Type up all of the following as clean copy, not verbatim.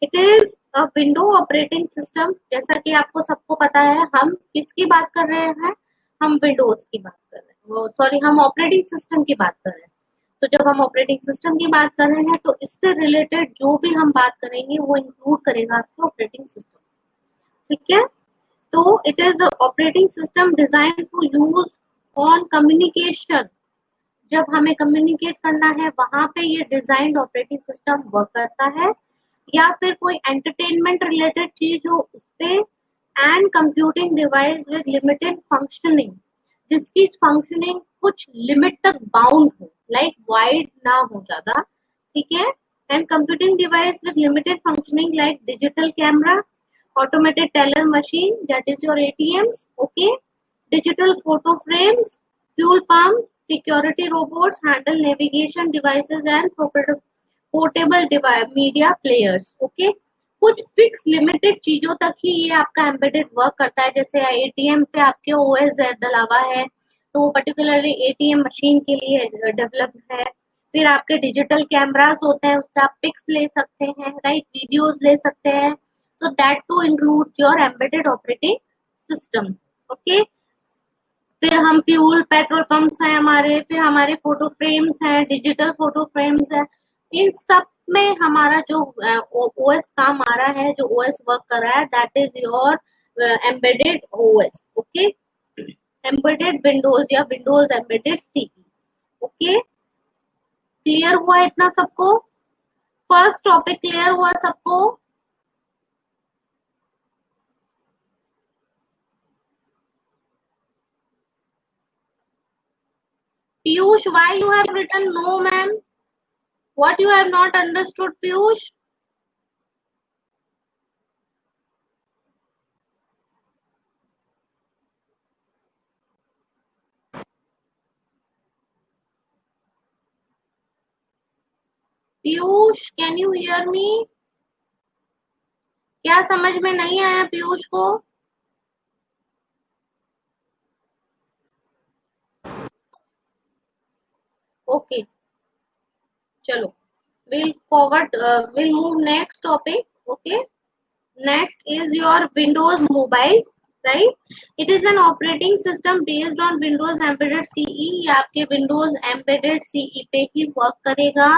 It is a window operating system. जैसा कि आपको सबको पता है, हम किसकी बात कर रहे हैं, हम विंडोज की बात कर रहे हैं, सॉरी हम ऑपरेटिंग सिस्टम की बात कर रहे हैं। तो जब हम ऑपरेटिंग सिस्टम की बात कर रहे हैं तो इससे रिलेटेड जो भी हम बात करेंगे वो इंक्लूड करेगा आपके ऑपरेटिंग सिस्टम, ठीक है। तो it is operating system design to use on communication. जब हमें कम्युनिकेट करना है वहां पे ये डिजाइंड ऑपरेटिंग सिस्टम वर्क करता है, या फिर कोई एंटरटेनमेंट रिलेटेड चीज हो उस पे, and computing device with limited functioning, जिसकी फंक्शनिंग कुछ लिमिट तक बाउंड हो, लाइक वाइड ना हो ज्यादा, ठीक है। And computing device with limited functioning like digital camera, automated teller machine, that is your ATMs, okay, digital photo frames, fuel pumps, security robots, handle navigation devices and portable media players, okay। कुछ fix limited चीजों तक ही ये आपका embedded work करता है। जैसे ATM पे आपके ओएस डला हुआ है तो वो पर्टिकुलरली एटीएम मशीन के लिए डेवलप्ड है। फिर आपके डिजिटल कैमरास होते हैं, उससे आप पिक्स ले सकते हैं, राइट, वीडियोस ले सकते हैं। तो that to include your embedded operating system, okay. फिर हम फ्यूल पेट्रोल पंप्स हैं हमारे, फिर हमारे फोटो फ्रेम्स हैं, डिजिटल फोटो फ्रेम्स हैं। इन सब में हमारा जो ओएस काम आ रहा है, जो ओएस वर्क कर रहा है, that is your embedded OS, okay, embedded Windows या Windows embedded CE, okay. Clear हुआ इतना सबको? फर्स्ट टॉपिक क्लियर हुआ सबको? Piyush, why you have written no, ma'am? What you have not understood, Piyush? Piyush, can you hear me? क्या समझ में नहीं आया पीयूष को? ओके, चलो, we'll move next topic, okay। Next is your Windows Mobile, right? It is an operating system based on Windows Embedded CE। ये आपके Windows Embedded CE पे ही work करेगा,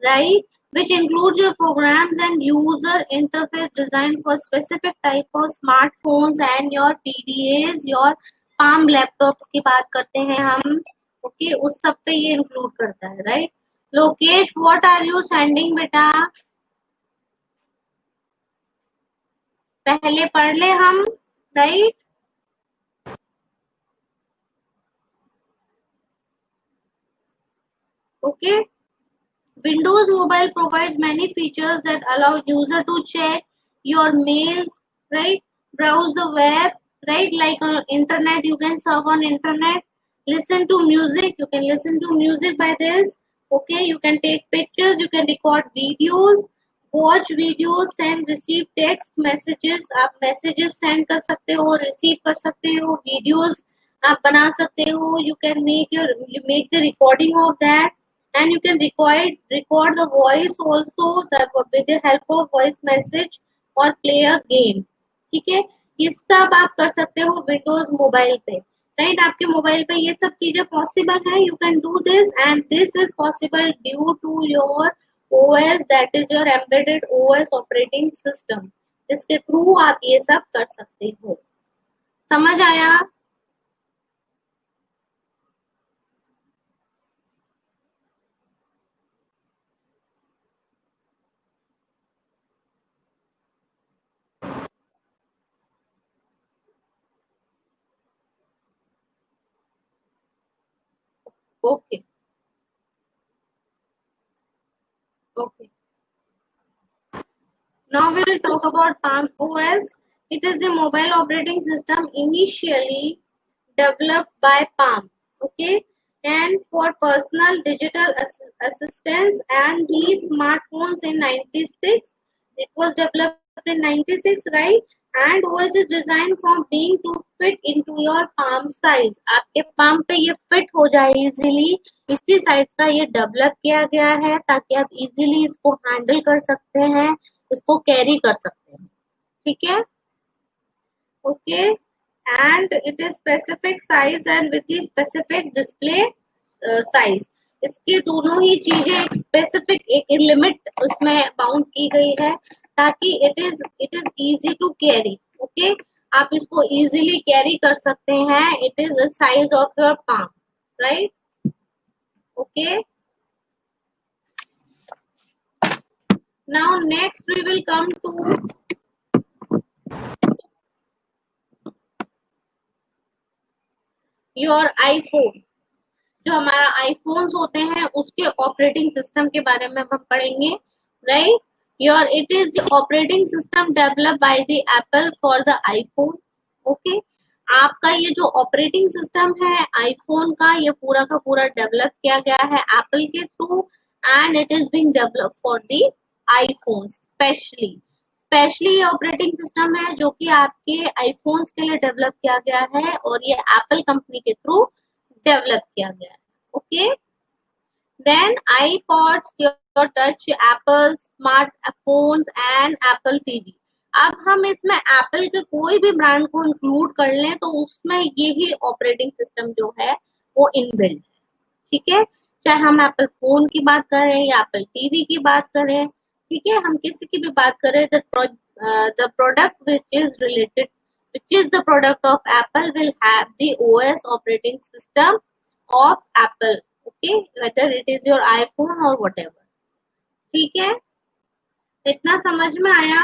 right? Which includes your programs and user interface designed for specific type of smartphones and your PDAs, your Palm laptops की बात करते हैं हम, okay? उस सब पे ये include करता है, right? Lokesh, what are you sending बेटा? पहले पढ़ ले हम, right. Okay, Windows Mobile provides many features that allow user to check your mails, right? Browse the web, right? Like on internet, you can surf on internet. Listen to music, you can listen to music by this. Okay, you can take pictures, you can record videos, watch videos, send, receive text messages. आप messages send कर सकते हो, receive कर सकते हो, videos आप बना सकते हो. You can make the recording of that. And you can record the voice also with the help of voice message or play a game, ठीक है। ये सब आप कर सकते हो विंडोज मोबाइल पे, राइट। आपके मोबाइल पे ये सब चीजें पॉसिबल है। You can do this and this is possible due to your OS, that is your embedded OS operating system, जिसके थ्रू आप ये सब कर सकते हो। समझ आया? Okay, okay. Now we will talk about Palm OS. It is a mobile operating system initially developed by Palm, okay, and for personal digital assistance and these smartphones in 96. It was developed in 96, right? And OS is designed from being to fit into your palm size. आपके palm पे ये fit हो जाए easily, इसी size का ये develop किया गया है ताकि आप easily इसको handle कर सकते हैं इसको कैरी कर सकते हैं, ठीक है। Okay, and it is specific size and with the specific display size. इसकी दोनों ही चीजें एक स्पेसिफिक एक लिमिट उसमें बाउंड की गई है, ताकि it is easy to carry. Okay, आप इसको इजीली कैरी कर सकते हैं। It is size of your palm, right. Okay, now next we will come to your iPhone. जो हमारा आईफोन्स होते हैं उसके ऑपरेटिंग सिस्टम के बारे में हम पढ़ेंगे, right. Your it is the operating system developed by the Apple for the iPhone. Okay, आपका ये जो ऑपरेटिंग सिस्टम है आईफोन का, ये पूरा का पूरा डेवलप किया गया है एप्पल के through, and it is being developed for the iPhone specially. ये ऑपरेटिंग सिस्टम है जो कि आपके आईफोन्स के लिए डेवलप किया गया है, और ये एप्पल कंपनी के थ्रू डेवलप किया गया है। Okay, then iPods, your touch, Apple smartphones and Apple TV। अब हम इसमें एप्पल के कोई भी ब्रांड को इंक्लूड कर लें तो उसमें यही ऑपरेटिंग सिस्टम जो है वो इनबिल्ट है, ठीक है। चाहे हम एप्पल फोन की बात करें या एप्पल टीवी की बात करें, ठीक है, हम किसी की भी बात करें, the product which is the product of Apple will have the OS operating system of Apple। okay, whether it is your iPhone or whatever, ठीक है। इतना समझ में आया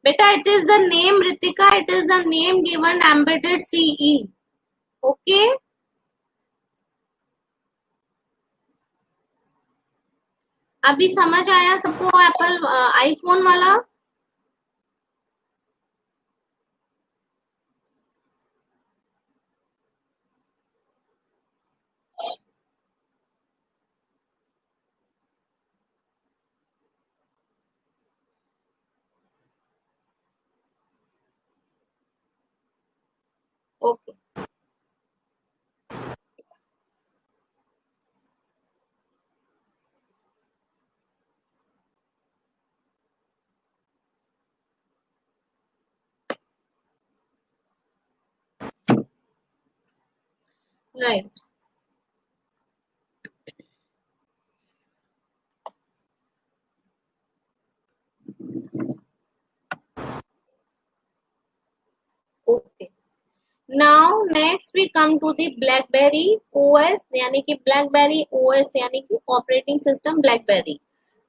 बेटा? It is the name Ritika, it is the name given embedded CE. Okay, अभी समझ आया सबको एप्पल आईफोन वाला? Okay, right. Okay, now next we come to the BlackBerry OS, यानी कि ब्लैकबेरी ओएस यानी कि operating system BlackBerry,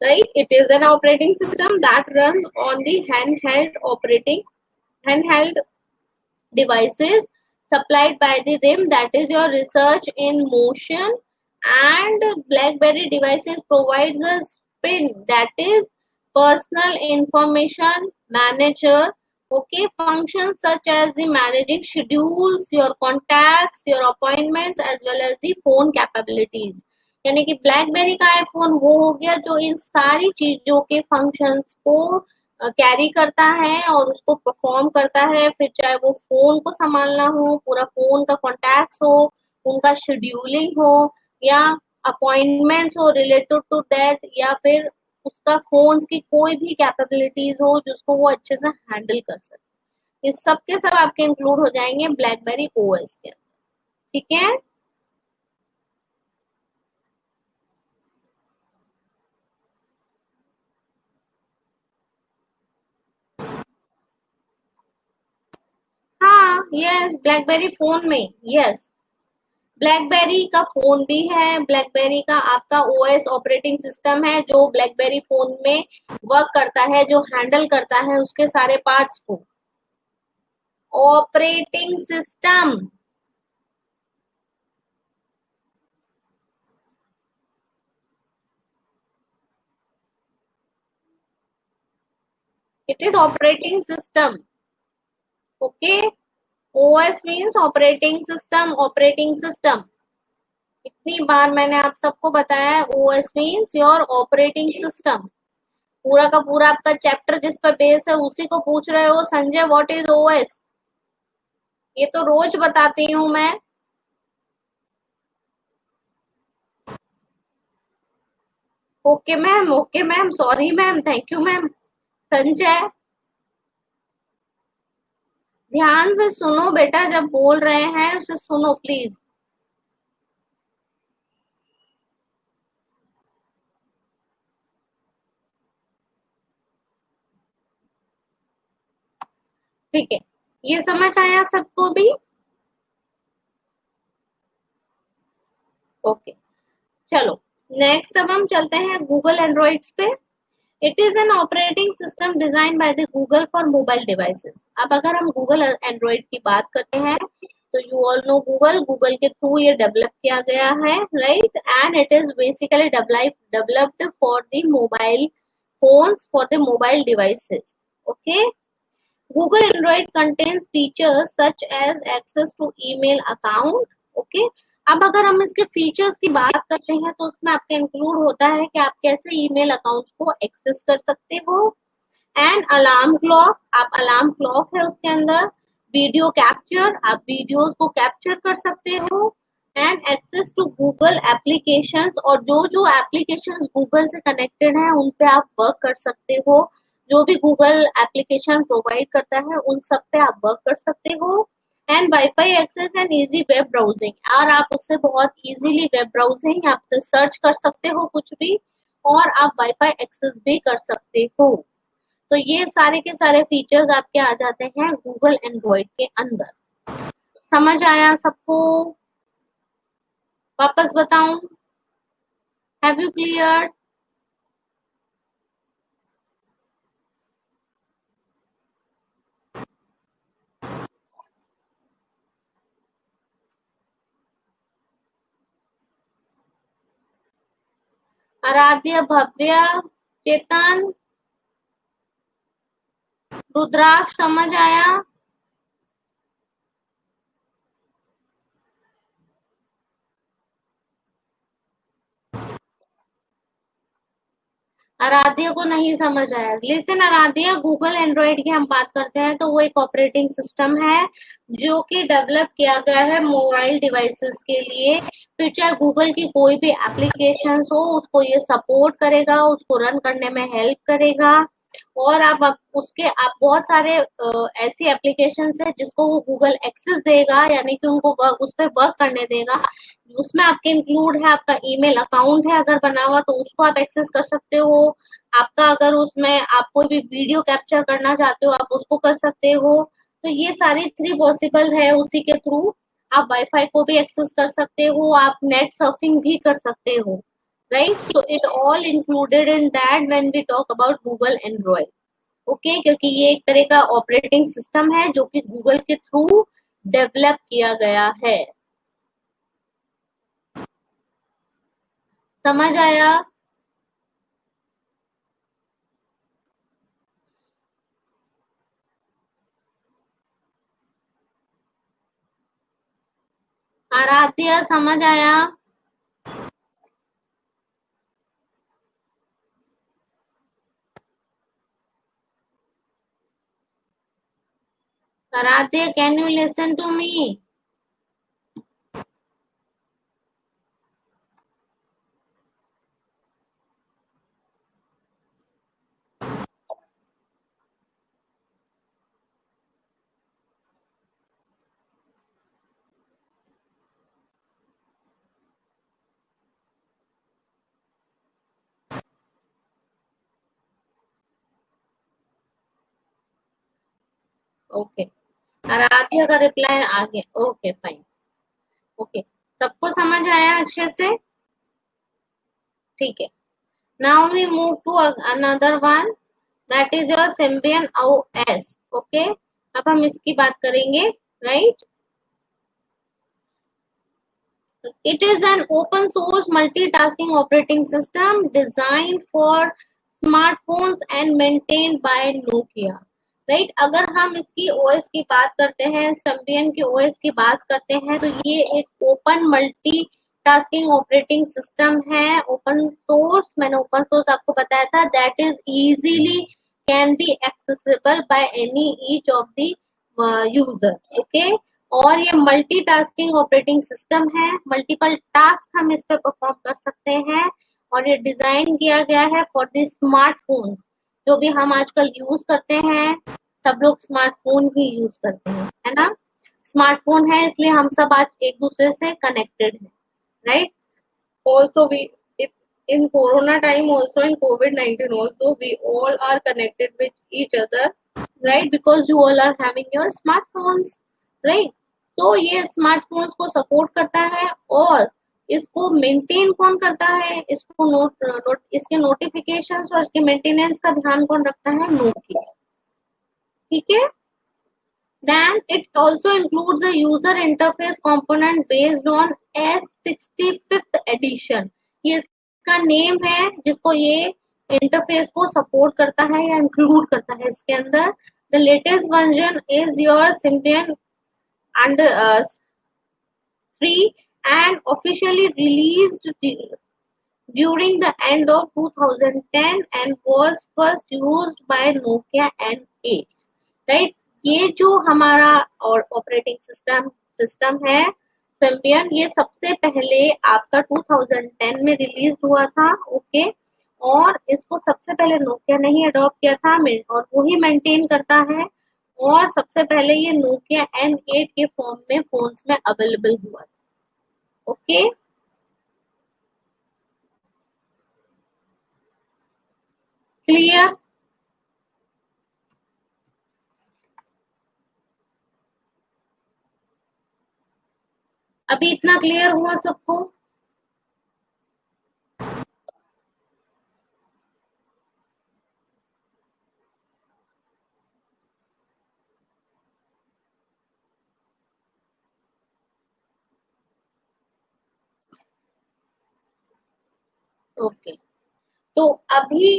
right? It is an operating system that runs on the handheld devices supplied by the RIM, that is your research in motion, and BlackBerry devices provides a spin, that is personal information manager। okay, functions such as the managing schedules, your contacts, your appointments as well as the phone capabilities। यानी कि blackberry का iPhone वो हो गया जो इन सारी चीजों के फंक्शंस को कैरी करता है और उसको परफॉर्म करता है। फिर चाहे वो फोन को संभालना हो, पूरा फोन का कॉन्टैक्ट्स हो, उनका शेड्यूलिंग हो, या अपॉइंटमेंट्स हो रिलेटेड टू दैट, या फिर उसका फोन की कोई भी कैपेबिलिटीज हो जिसको वो अच्छे से हैंडल कर सके, ये सब के सब आपके इंक्लूड हो जाएंगे ब्लैकबेरी ओएस के अंदर, ठीक है। हाँ, यस, ब्लैकबेरी फोन में, यस, ब्लैकबेरी का फोन भी है। ब्लैकबेरी का आपका ओएस ऑपरेटिंग सिस्टम है जो ब्लैकबेरी फोन में वर्क करता है, जो हैंडल करता है उसके सारे पार्ट्स को। Operating system, it is operating system. Okay, OS means operating system, operating system. इतनी बार मैंने आप सबको बताया है, OS means your operating system. पूरा का पूरा आपका चैप्टर जिस पर बेस है उसी को पूछ रहे हो संजय, व्हाट इज ओएस? ये तो रोज बताती हूँ मैं। Okay ma'am, sorry ma'am, thank you ma'am, Sanjay, ध्यान से सुनो बेटा, जब बोल रहे हैं उसे सुनो प्लीज। ठीक है, ये समझ आया सबको भी? ओके, चलो नेक्स्ट अब हम चलते हैं गूगल एंड्रॉइड्स पे। It is an operating system design by the Google for mobile devices. अब अगर हम गूगल एंड्रॉइड की बात करते हैं तो you all know Google, Google के थ्रू ये डेवलप किया गया है, right? And it is basically developed for the mobile phones, for the mobile devices. Okay, Google Android contains features such as access to email account. Okay? अब अगर हम इसके features की बात करते हैं तो उसमें आपके इंक्लूड होता है कि आप कैसे ईमेल अकाउंट्स को एक्सेस कर सकते हो। एंड अलार्म क्लॉक, आप अलार्म क्लॉक है उसके अंदर। वीडियो कैप्चर, आप वीडियोस को कैप्चर कर सकते हो। And access to Google applications, और जो जो एप्लीकेशंस गूगल से कनेक्टेड है उन पे आप वर्क कर सकते हो। जो भी गूगल एप्लीकेशन प्रोवाइड करता है उन सब पे आप वर्क कर सकते हो। And WiFi access and easy web browsing, और आप उससे बहुत इजीली वेब ब्राउजिंग, आप सर्च कर सकते हो कुछ भी, और आप वाईफाई एक्सेस भी कर सकते हो। तो ये सारे के सारे फीचर्स आपके आ जाते हैं गूगल एंड्रॉइड के अंदर। समझ आया सबको? वापस बताऊं? Have you clear? आराध्य, भव्य, चेतन, रुद्राक्ष, समझ आया? आराध्या को नहीं समझ आया? लिसन आराध्या, गूगल एंड्रॉइड की हम बात करते हैं तो वो एक ऑपरेटिंग सिस्टम है जो कि डेवलप किया गया है मोबाइल डिवाइसेस के लिए। फिर चाहे गूगल की कोई भी एप्लीकेशन हो उसको ये सपोर्ट करेगा, उसको रन करने में हेल्प करेगा। और आप उसके आप बहुत सारे ऐसी एप्लीकेशन है जिसको वो गूगल एक्सेस देगा, यानी कि उनको उस पर वर्क करने देगा। उसमें आपके इंक्लूड है, आपका ईमेल अकाउंट है अगर बना हुआ तो उसको आप एक्सेस कर सकते हो। आपका अगर उसमें आप कोई भी वीडियो कैप्चर करना चाहते हो आप उसको कर सकते हो। तो ये सारी थ्री पॉसिबल है उसी के थ्रू। आप वाईफाई को भी एक्सेस कर सकते हो, आप नेट सर्फिंग भी कर सकते हो, right? So it all included in that when we talk about Google Android. Okay, क्योंकि ये एक तरह का ऑपरेटिंग सिस्टम है जो कि गूगल के थ्रू डेवलप किया गया है। समझ आया? आराध्या, समझ आया? Aaradhya, can you listen to me? Okay, Aaradhya का रिप्लाई आ गया। ओके फाइन, ओके, सबको समझ आया अच्छे से? ठीक है, now we move to another one, that is your Symbian OS। Okay, अब हम इसकी बात करेंगे, right? It is an open source multitasking operating system designed for smartphones and maintained by Nokia. Right, अगर हम इसकी ओएस की बात करते हैं, Symbian की ओएस की बात करते हैं, तो ये एक open multi tasking operating system है। ओपन सोर्स, मैंने ओपन सोर्स आपको बताया था, that is easily can be accessible by any each of the user. Okay, और ये मल्टीटास्किंग ऑपरेटिंग सिस्टम है, मल्टीपल टास्क हम इस पे परफॉर्म कर सकते हैं। और ये डिजाइन किया गया है फॉर द स्मार्टफोन, जो भी हम आजकल यूज करते हैं, सब लोग स्मार्टफोन ही यूज करते हैं, है ना। स्मार्टफोन है इसलिए हम सब आज एक दूसरे से कनेक्टेड हैं, right. Also in corona time, also in COVID-19 also, we all are connected with each other, right, because you all are having your smartphones, right। तो ये स्मार्टफोन्स को सपोर्ट करता है, और इसको मेंटेन कौन करता है, इसको इसके नोटिफिकेशंस और इसके मेंटेनेंस का ध्यान कौन रखता है, नोकिया, ठीक है। Then it also includes a user interface component based on S65th edition। ये इसका नेम है जिसको ये इंटरफेस को सपोर्ट करता है या इंक्लूड करता है इसके अंदर। The latest version is your Symbian under 3 and officially released during the end of 2010 and was first used by Nokia N8, right। ये जो हमारा और ऑपरेटिंग सिस्टम है सिम्बियन, ये सबसे पहले आपका 2010 में रिलीज हुआ था, ओके। और इसको सबसे पहले नोकिया ने ही अडॉप्ट किया था और वो ही मेंटेन करता है, और सबसे पहले ये नोकिया N8 के फॉर्म में फोन्स में अवेलेबल हुआ था, ओके। क्लियर? अभी इतना क्लियर हुआ सबको? ओके, तो अभी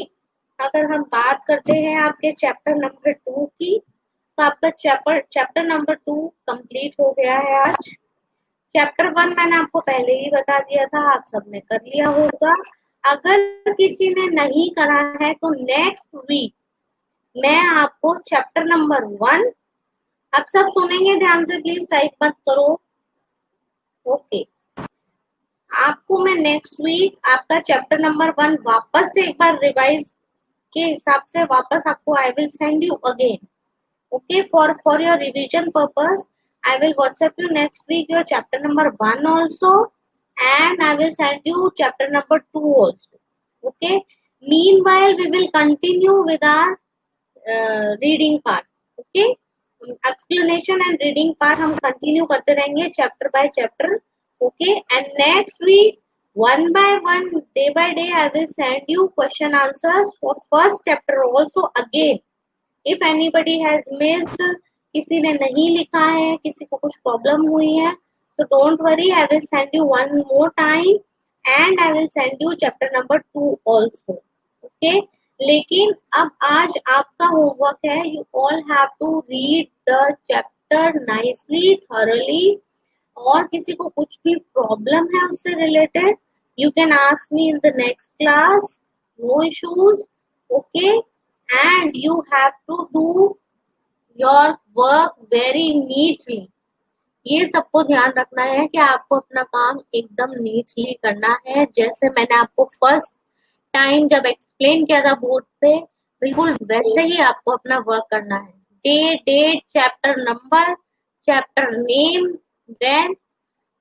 अगर हम बात करते हैं आपके चैप्टर नंबर 2 की, तो आपका चैप्टर नंबर 2 कंप्लीट हो गया है आज। चैप्टर 1 मैंने आपको पहले ही बता दिया था, आप सबने कर लिया होगा। अगर किसी ने नहीं करा है तो नेक्स्ट वीक मैं आपको चैप्टर नंबर 1, आप सब सुनेंगे ध्यान से, प्लीज टाइप मत करो, ओके। आपको मैं नेक्स्ट वीक आपका चैप्टर नंबर 1 वापस से एक बार रिवाइज के हिसाब से वापस आपको आई will send you again, okay, for your revision purpose I will WhatsApp you next week your chapter number 1 also, and I will send you chapter number 2 also, okay। Meanwhile we will continue with our reading part, okay। explanation and reading part हम continue करते रहेंगे chapter by chapter, okay। and next week one by one, day by day I will send you question answers for first chapter also again। If anybody has missed, किसी ने नहीं लिखा है, किसी को कुछ प्रॉब्लम हुई है, तो don't worry, I will send you one more time and I will send you chapter number 2 also, okay. लेकिन अब आज आपका होमवर्क है, you all have to read the chapter nicely, thoroughly, और किसी को कुछ भी प्रॉब्लम है उससे related, you can ask me in the next class, no issues, okay. And you have to do your work very neatly। ये सबको ध्यान रखना है कि आपको अपना काम एकदम नीटली करना है, जैसे मैंने आपको फर्स्ट टाइम जब एक्सप्लेन किया था बोर्ड पे, बिल्कुल वैसे ही आपको अपना वर्क करना है। Date, chapter number, chapter name, then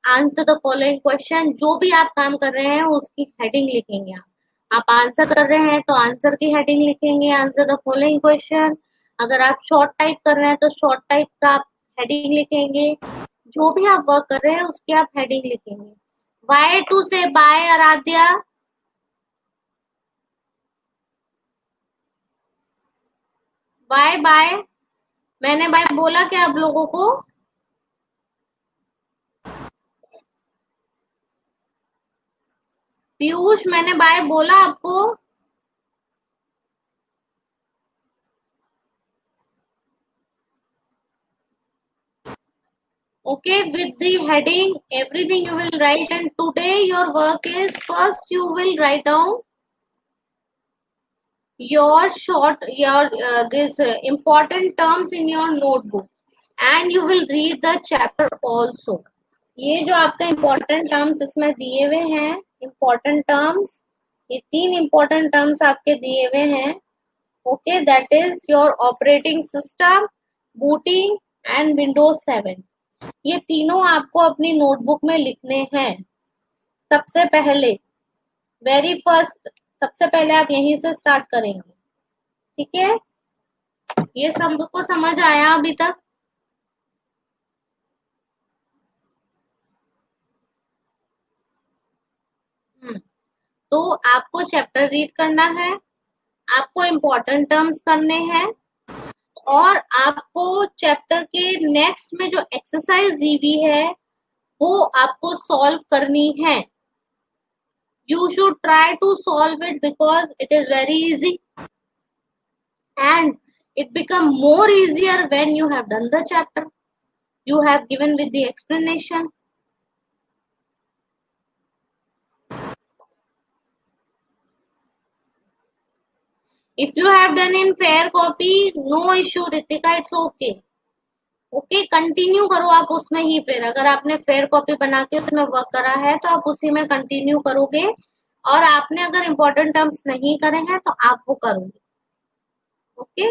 answer the following question. जो भी आप काम कर रहे हैं उसकी हेडिंग लिखेंगे आप आंसर कर रहे हैं तो आंसर की हेडिंग लिखेंगे, आंसर द फॉलोइंग क्वेश्चन। अगर आप शॉर्ट टाइप कर रहे हैं तो शॉर्ट टाइप का आप हेडिंग लिखेंगे, जो भी आप वर्क कर रहे हैं उसकी आप हेडिंग लिखेंगे। वाई टू से बाय आराध्या, बाय बाय, मैंने बाय बोला क्या आप लोगों को? पीयूष, मैंने बाय बोला आपको? Okay, with the heading everything you will write, and today your work is first you will write down your this important terms in your notebook, and you will read the chapter also। ये जो आपका important terms इसमें दिए हुए हैं, important terms, ये 3 important terms आपके दिए हुए हैं, okay, that is your operating system, booting and Windows 7। ये तीनों आपको अपनी नोटबुक में लिखने हैं। सबसे पहले वेरी फर्स्ट, सबसे पहले आप यहीं से स्टार्ट करेंगे। ठीक है, ये सबको समझ आया अभी तक? तो आपको चैप्टर रीड करना है, आपको इम्पोर्टेंट टर्म्स करने हैं, और आपको चैप्टर के नेक्स्ट में जो एक्सरसाइज दी हुई है वो आपको सॉल्व करनी है। You should try to solve it because it is very easy and it become more easier when you have done the chapter. You have given with the explanation. If you have done in fair copy, no issue Ritika, it's okay. Okay, continue करो आप उसमें ही। फिर अगर आपने fair copy बना के उसमें work करा है तो आप उसी में कंटिन्यू करोगे, और आपने अगर इम्पोर्टेंट टर्म्स नहीं करे हैं तो आप वो करोगे। Okay,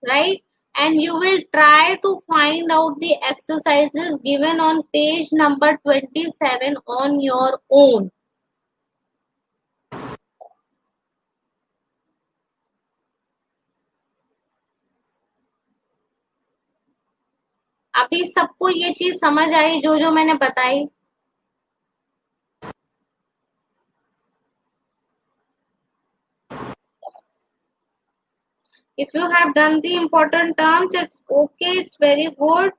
right? And you will try to find out the exercises given on page number 27 on your own. अभी सबको ये चीज समझ आई जो जो मैंने बताई? If you have done the important terms, it's okay, it's very good.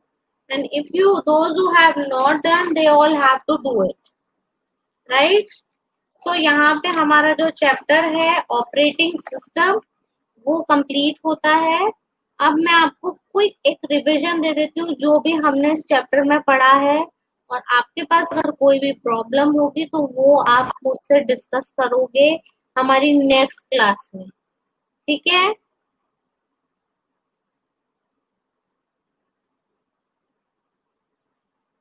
And if you, those who have not done, they all have to do it, right? तो यहाँ पे हमारा जो चैप्टर है ऑपरेटिंग सिस्टम वो कंप्लीट होता है। अब मैं आपको क्विक एक रिवीजन दे देती हूँ जो भी हमने इस चैप्टर में पढ़ा है, और आपके पास अगर कोई भी प्रॉब्लम होगी तो वो आप मुझसे डिस्कस करोगे हमारी नेक्स्ट क्लास में। ठीक है,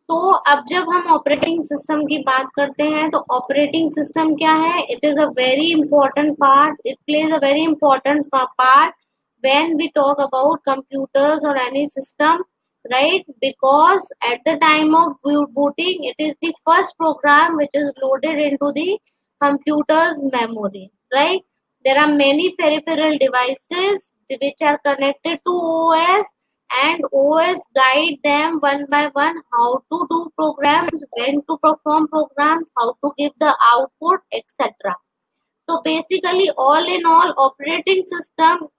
तो अब जब हम ऑपरेटिंग सिस्टम की बात करते हैं तो ऑपरेटिंग सिस्टम क्या है? It is a very important part, it plays a very important part when we talk about computers or any system, right? Because at the time of booting, it is the first program which is loaded into the computer's memory, right? There are many peripheral devices which are connected to OS, and OS guide them one by one how to do programs, when to perform programs, how to give the output, etc. So basically, all in all, operating system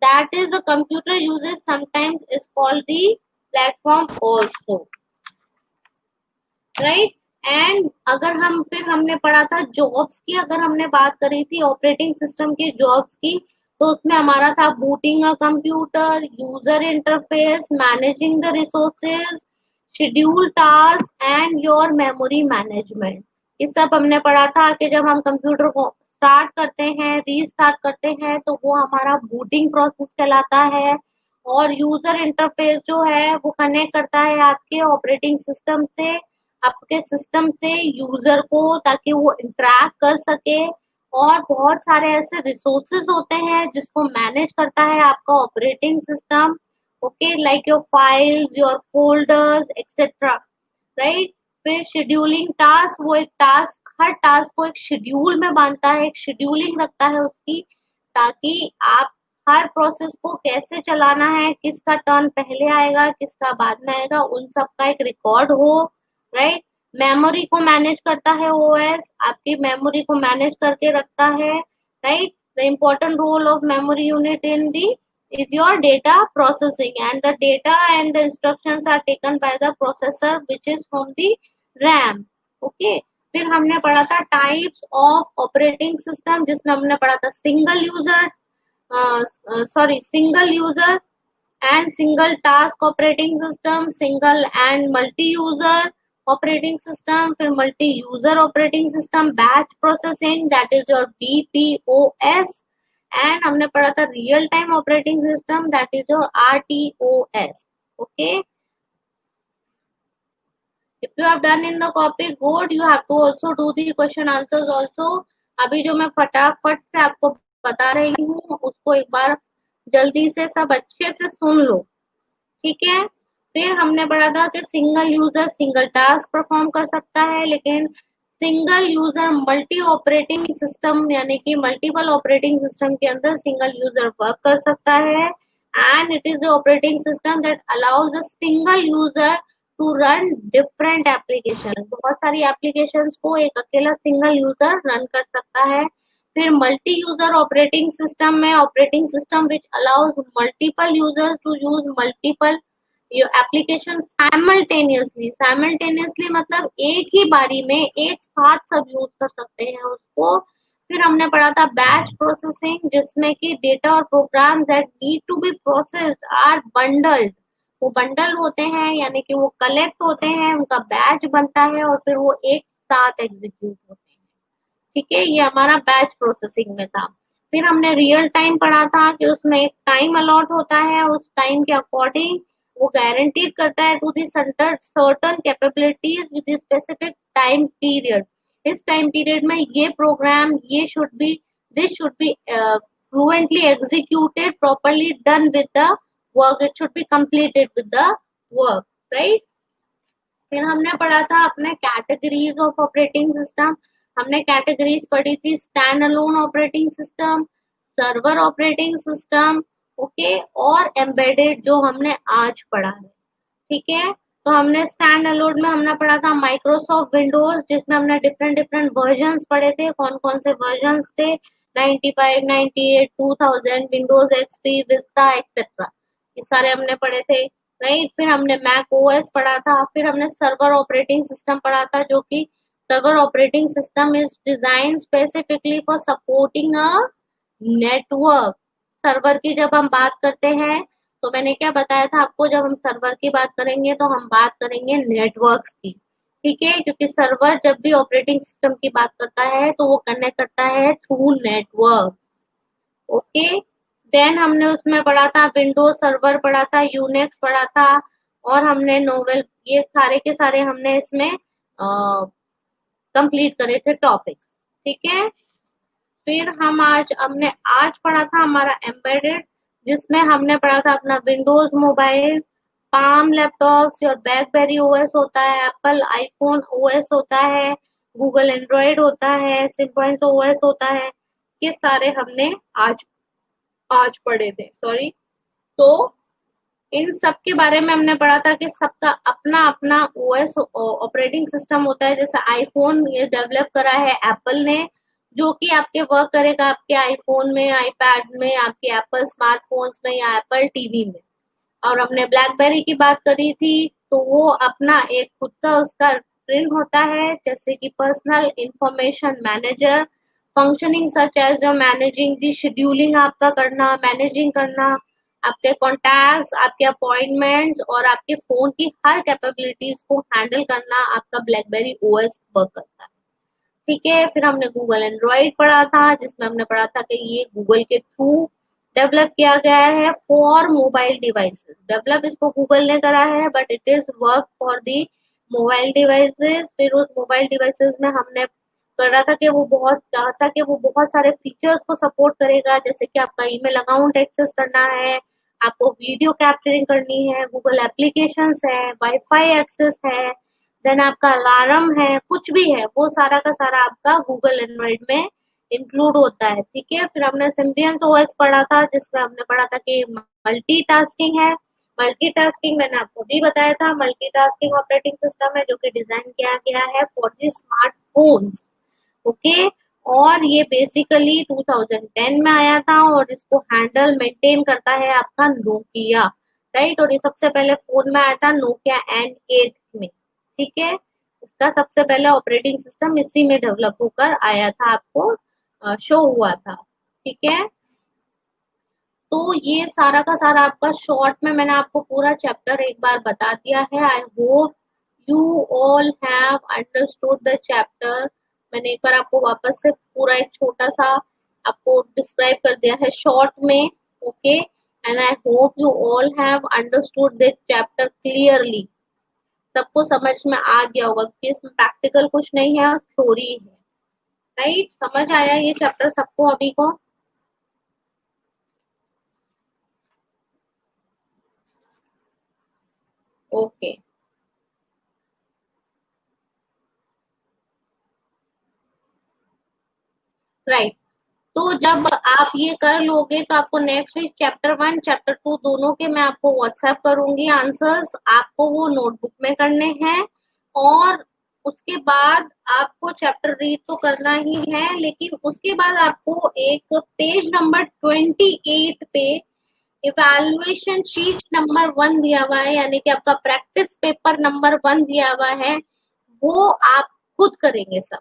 that is a computer uses sometimes is called the platform also, right? And अगर हम फिर हमने पढ़ा था jobs की, अगर हमने बात करी थी ऑपरेटिंग सिस्टम की जॉब्स की, तो उसमें हमारा था booting a computer, user interface, managing the resources, schedule task and your memory management. ये सब हमने पढ़ा था कि जब हम कंप्यूटर को स्टार्ट करते हैं, रीस्टार्ट करते हैं, तो वो हमारा बूटिंग प्रोसेस कहलाता है। और यूजर इंटरफेस जो है वो कनेक्ट करता है आपके ऑपरेटिंग सिस्टम से, आपके सिस्टम से यूजर को, ताकि वो इंटरेक्ट कर सके। और बहुत सारे ऐसे रिसोर्सेज होते हैं जिसको मैनेज करता है आपका operating system, okay, like your files, your folders, etcetera, right? फिर शेड्यूलिंग टास्क, वो एक टास्क, हर टास्क को एक शेड्यूल में बांधता है, एक शेड्यूलिंग रखता है उसकी, ताकि आप हर प्रोसेस को कैसे चलाना है, किसका टर्न पहले आएगा, किसका बाद में आएगा, उन सब का एक रिकॉर्ड हो, राइट? मेमोरी को मैनेज करता है ओएस, आपकी मेमोरी को मैनेज करके रखता है, right? The important role of memory unit in the is your data processing, and the data and the instructions are taken by the processor which is from the RAM. Okay, फिर हमने पढ़ा था types of operating system, जिसमें हमने पढ़ा था single user single user and single task operating system, single and multi user operating system, फिर multi user operating system, batch processing, that is your BPOS, एंड हमने पढ़ा था real time operating system, that is your RTOS. Okay, If you have done in the copy, good. You have to also do the question answers also. अभी जो मैं फटाफट से आपको बता रही हूँ उसको एक बार जल्दी से सब अच्छे से सुन लो, ठीक है। फिर हमने पढ़ा था कि single user single task perform कर सकता है, लेकिन single user multi operating system यानी कि मल्टीपल ऑपरेटिंग सिस्टम के अंदर सिंगल यूजर वर्क कर सकता है। And it is the operating system that allows a single user to run different application. बहुत सारी एप्लीकेशंस को एक अकेला सिंगल यूजर रन कर सकता है। फिर मल्टी यूजर ऑपरेटिंग सिस्टम में operating system which allows multiple users to use multiple application simultaneously मतलब एक ही बारी में एक साथ सब यूज कर सकते हैं उसको। फिर हमने पढ़ा था बैच प्रोसेसिंग, जिसमें कि डेटा और program that need to be processed are bundled. वो बंडल होते हैं यानी कि वो कलेक्ट होते हैं, उनका बैच बनता है और फिर वो एक साथ एग्जीक्यूट होते हैं, ठीक है। ये हमारा बैच प्रोसेसिंग में था। फिर हमने रियल टाइम पढ़ा था कि उसमें एक टाइम अलॉट होता है, उस टाइम के अकॉर्डिंग वो गारंटीड करता है to the certain capabilities with specific time period. इस टाइम पीरियड में ये program this should be fluently executed properly done with the work, it should be completed with the work, right. फिर हमने पढ़ा था अपने कैटेगरीज ऑफ ऑपरेटिंग सिस्टम। हमने categories पढ़ी थी stand alone operating system, server operating system, okay, और embedded जो हमने आज पढ़ा है, ठीक है। तो हमने स्टैंड अलोन में हमने पढ़ा था माइक्रोसॉफ्ट विंडोज, जिसमें हमने डिफरेंट वर्जन्स पढ़े थे। कौन कौन से वर्जन्स थे? 95, 98, 2000, विंडोज एक्सपी, विस्टा एक्सेट्रा, ये सारे हमने पढ़े थे, राइट। फिर हमने मैक ओएस पढ़ा था। फिर हमने सर्वर ऑपरेटिंग सिस्टम पढ़ा था, जो कि server operating system is design specifically for supporting a network. Server की जब हम बात करते हैं तो मैंने क्या बताया था आपको, जब हम सर्वर की बात करेंगे तो हम बात करेंगे नेटवर्क्स की, ठीक है, क्योंकि सर्वर जब भी ऑपरेटिंग सिस्टम की बात करता है तो वो कनेक्ट करता है थ्रू नेटवर्क, ओके। देन हमने उसमें पढ़ा था विंडोज सर्वर पढ़ा था, यूनिक्स पढ़ा था, और हमने नोवेल, ये सारे के सारे हमने इसमें कंप्लीट करे थे टॉपिक्स, ठीक है। फिर हमने आज पढ़ा था हमारा एम्बेडेड, जिसमें हमने पढ़ा था अपना विंडोज मोबाइल, पाम लैपटॉप्स और ब्लैकबेरी ओएस होता है, एप्पल आईफोन ओएस होता है, गूगल एंड्रॉइड होता है, सिम्पॉइंट ओएस होता है। ये सारे हमने आज आज पढ़े थे, सॉरी। तो इन सब के बारे में हमने पढ़ा था कि सबका अपना अपना ओएस ऑपरेटिंग सिस्टम होता है। जैसे आईफोन ये डेवलप करा है एप्पल ने, जो कि आपके वर्क करेगा आपके आईफोन में, आईपैड में, आपके एप्पल स्मार्टफोन्स में या एप्पल टीवी में। और हमने ब्लैकबेरी की बात करी थी, तो वो अपना एक खुद का उसका प्रिंट होता है, जैसे कि personal information manager, functioning such as managing the scheduling आपका करना, मैनेजिंग करना, आपके कॉन्टैक्ट्स, आपके अपॉइंटमेंट्स और आपके फोन की हर कैपेबिलिटीज को हैंडल करना आपका ब्लैकबेरी ओएस वर्क करता है, ठीक है। फिर हमने गूगल एंड्रॉइड पढ़ा था, जिसमें हमने पढ़ा था कि ये गूगल के थ्रू डेवलप किया गया है फॉर मोबाइल डिवाइसेस। डेवलप इसको गूगल ने करा है, but it is work for the mobile devices. फिर उस मोबाइल डिवाइसेस में हमने पढ़ा था कि वो बहुत सारे फीचर्स को सपोर्ट करेगा, जैसे कि आपका ईमेल अकाउंट एक्सेस करना है, आपको वीडियो कैप्चरिंग करनी है, गूगल एप्लीकेशंस है, वाईफाई एक्सेस है, देन आपका अलार्म है, कुछ भी है, वो सारा का सारा आपका गूगल एंड्रॉइड में इंक्लूड होता है, ठीक है। फिर हमने सिम्बियंस ओएस पढ़ा था, जिसमें हमने पढ़ा था कि मल्टीटास्किंग है। मल्टीटास्किंग मैंने आपको भी बताया था, मल्टीटास्किंग ऑपरेटिंग सिस्टम है जो कि डिजाइन किया गया है फॉर दी स्मार्टफोन्स, ओके। और ये बेसिकली 2010 में आया था और इसको हैंडल मेंटेन करता है आपका नोकिया, राइट। और ये सबसे पहले फोन में आया था नोकिया N8 में, ठीक है। इसका सबसे पहले ऑपरेटिंग सिस्टम इसी में डेवलप होकर आया था, आपको शो हुआ था, ठीक है। तो ये सारा का सारा आपका शॉर्ट में मैंने आपको पूरा चैप्टर एक बार बता दिया है। I hope you all have understood the chapter. मैंने एक बार आपको वापस से पूरा एक छोटा सा आपको डिस्क्राइब कर दिया है शॉर्ट में, okay. And I hope you all have understood this chapter clearly. सबको समझ में आ गया होगा कि इसमें प्रैक्टिकल कुछ नहीं है, थ्योरी है। राइट, समझ आया ये चैप्टर सबको अभी को? Okay, right. तो जब आप ये कर लोगे तो आपको नेक्स्ट वीक चैप्टर 1 चैप्टर 2 दोनों के मैं आपको व्हाट्सएप करूंगी आंसर्स, आपको वो नोटबुक में करने हैं। और उसके बाद आपको चैप्टर रीड तो करना ही है, लेकिन उसके बाद आपको एक पेज नंबर 28 पे इवैल्यूएशन शीट नंबर 1 दिया हुआ है, यानी कि आपका प्रैक्टिस पेपर नंबर 1 दिया हुआ है, वो आप खुद करेंगे सब।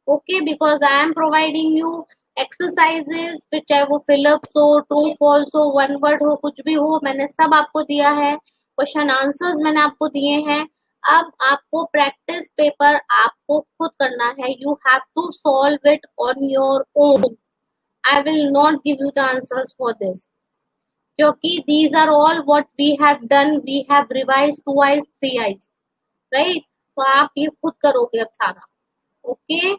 Okay, because I am providing you exercises, फिर चाहे वो फिलअप्स हो, ट्रू फॉल्स हो, वन वर्ड हो, कुछ भी हो, मैंने सब आपको दिया है। क्वेश्चन आंसर्स मैंने आपको दिए हैं। अब आपको प्रैक्टिस पेपर आपको खुद करना है। You have to solve it on your own. I will not give you the answers for this, क्योंकि these are all what we have done, we have revise 2 eyes 3 eyes, right. तो आप ये खुद करोगे अब सारा। ओके,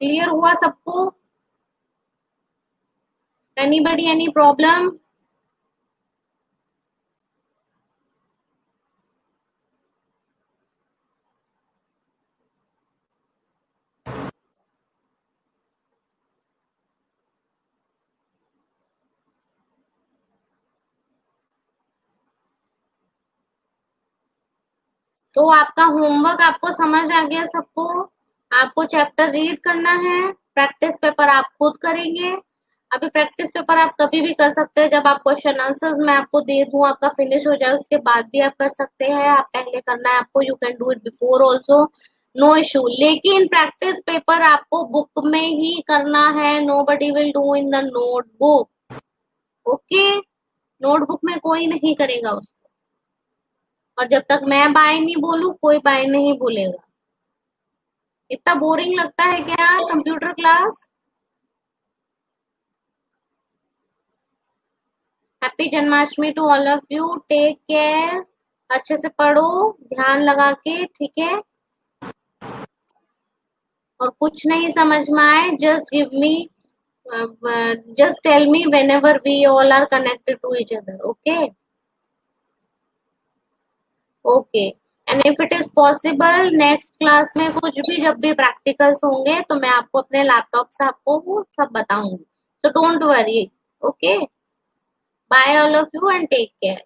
क्लियर हुआ सबको? Anybody, any problem? तो आपका होमवर्क आपको समझ आ गया सबको? आपको चैप्टर रीड करना है, प्रैक्टिस पेपर आप खुद करेंगे। अभी प्रैक्टिस पेपर आप कभी भी कर सकते हैं, जब आप क्वेश्चन आंसर्स मैं आपको दे दूं, आपका फिनिश हो जाए, उसके बाद भी आप कर सकते हैं। आप पहले करना है आपको, you can do it before also, no issue. लेकिन प्रैक्टिस पेपर आपको बुक में ही करना है, nobody will do in the notebook. Okay, notebook में कोई नहीं करेगा उसको। और जब तक मैं बाय नहीं बोलूं, कोई बाय नहीं बोलेगा। इतना बोरिंग लगता है क्या computer class? Happy Janmashtami to all of you, take care. अच्छे से पढ़ो, ध्यान लगा के, ठीक है। और कुछ नहीं समझ में आए, just give me, just tell me whenever we all are connected to each other. Okay, okay. And if it is possible next class में कुछ भी जब भी प्रैक्टिकल्स होंगे तो मैं आपको अपने लैपटॉप से आपको वो सब बताऊंगी, so don't worry. Okay, bye all of you and take care.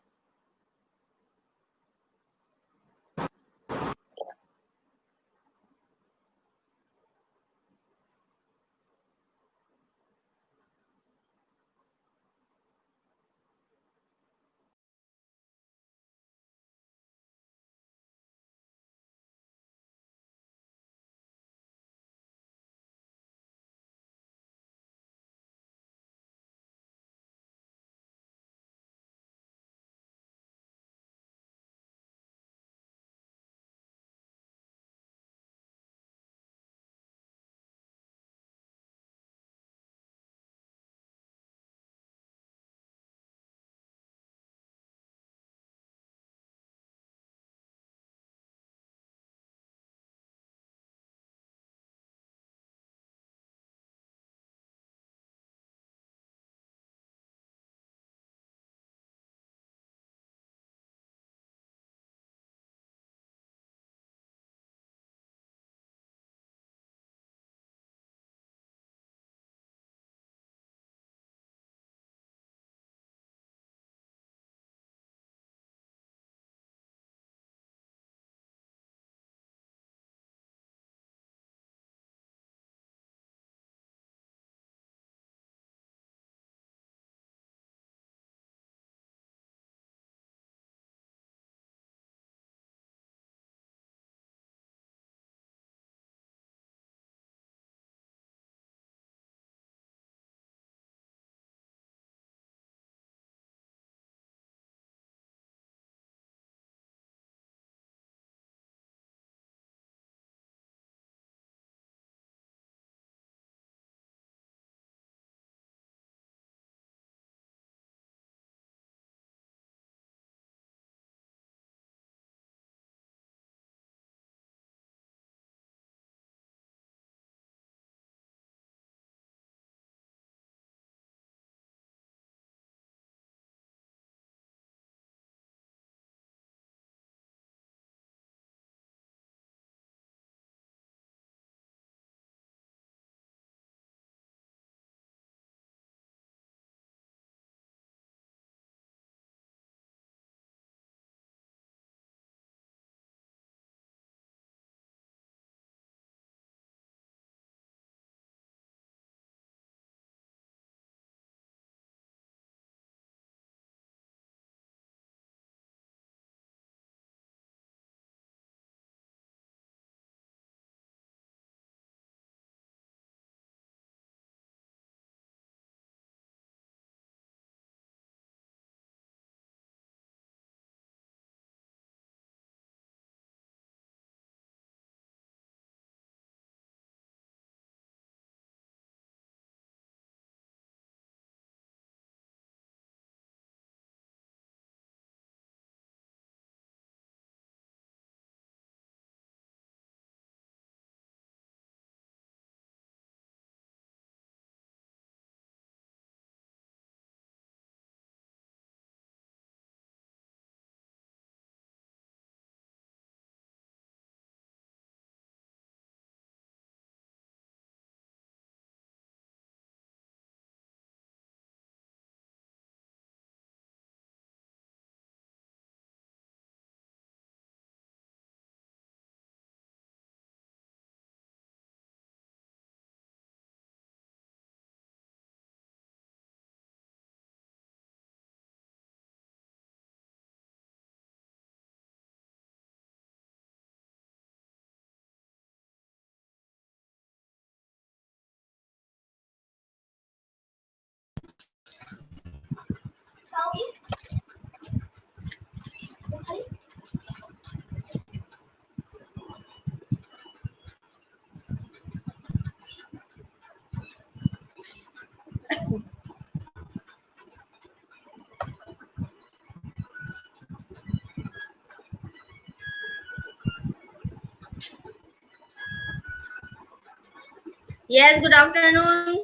Yes, good afternoon,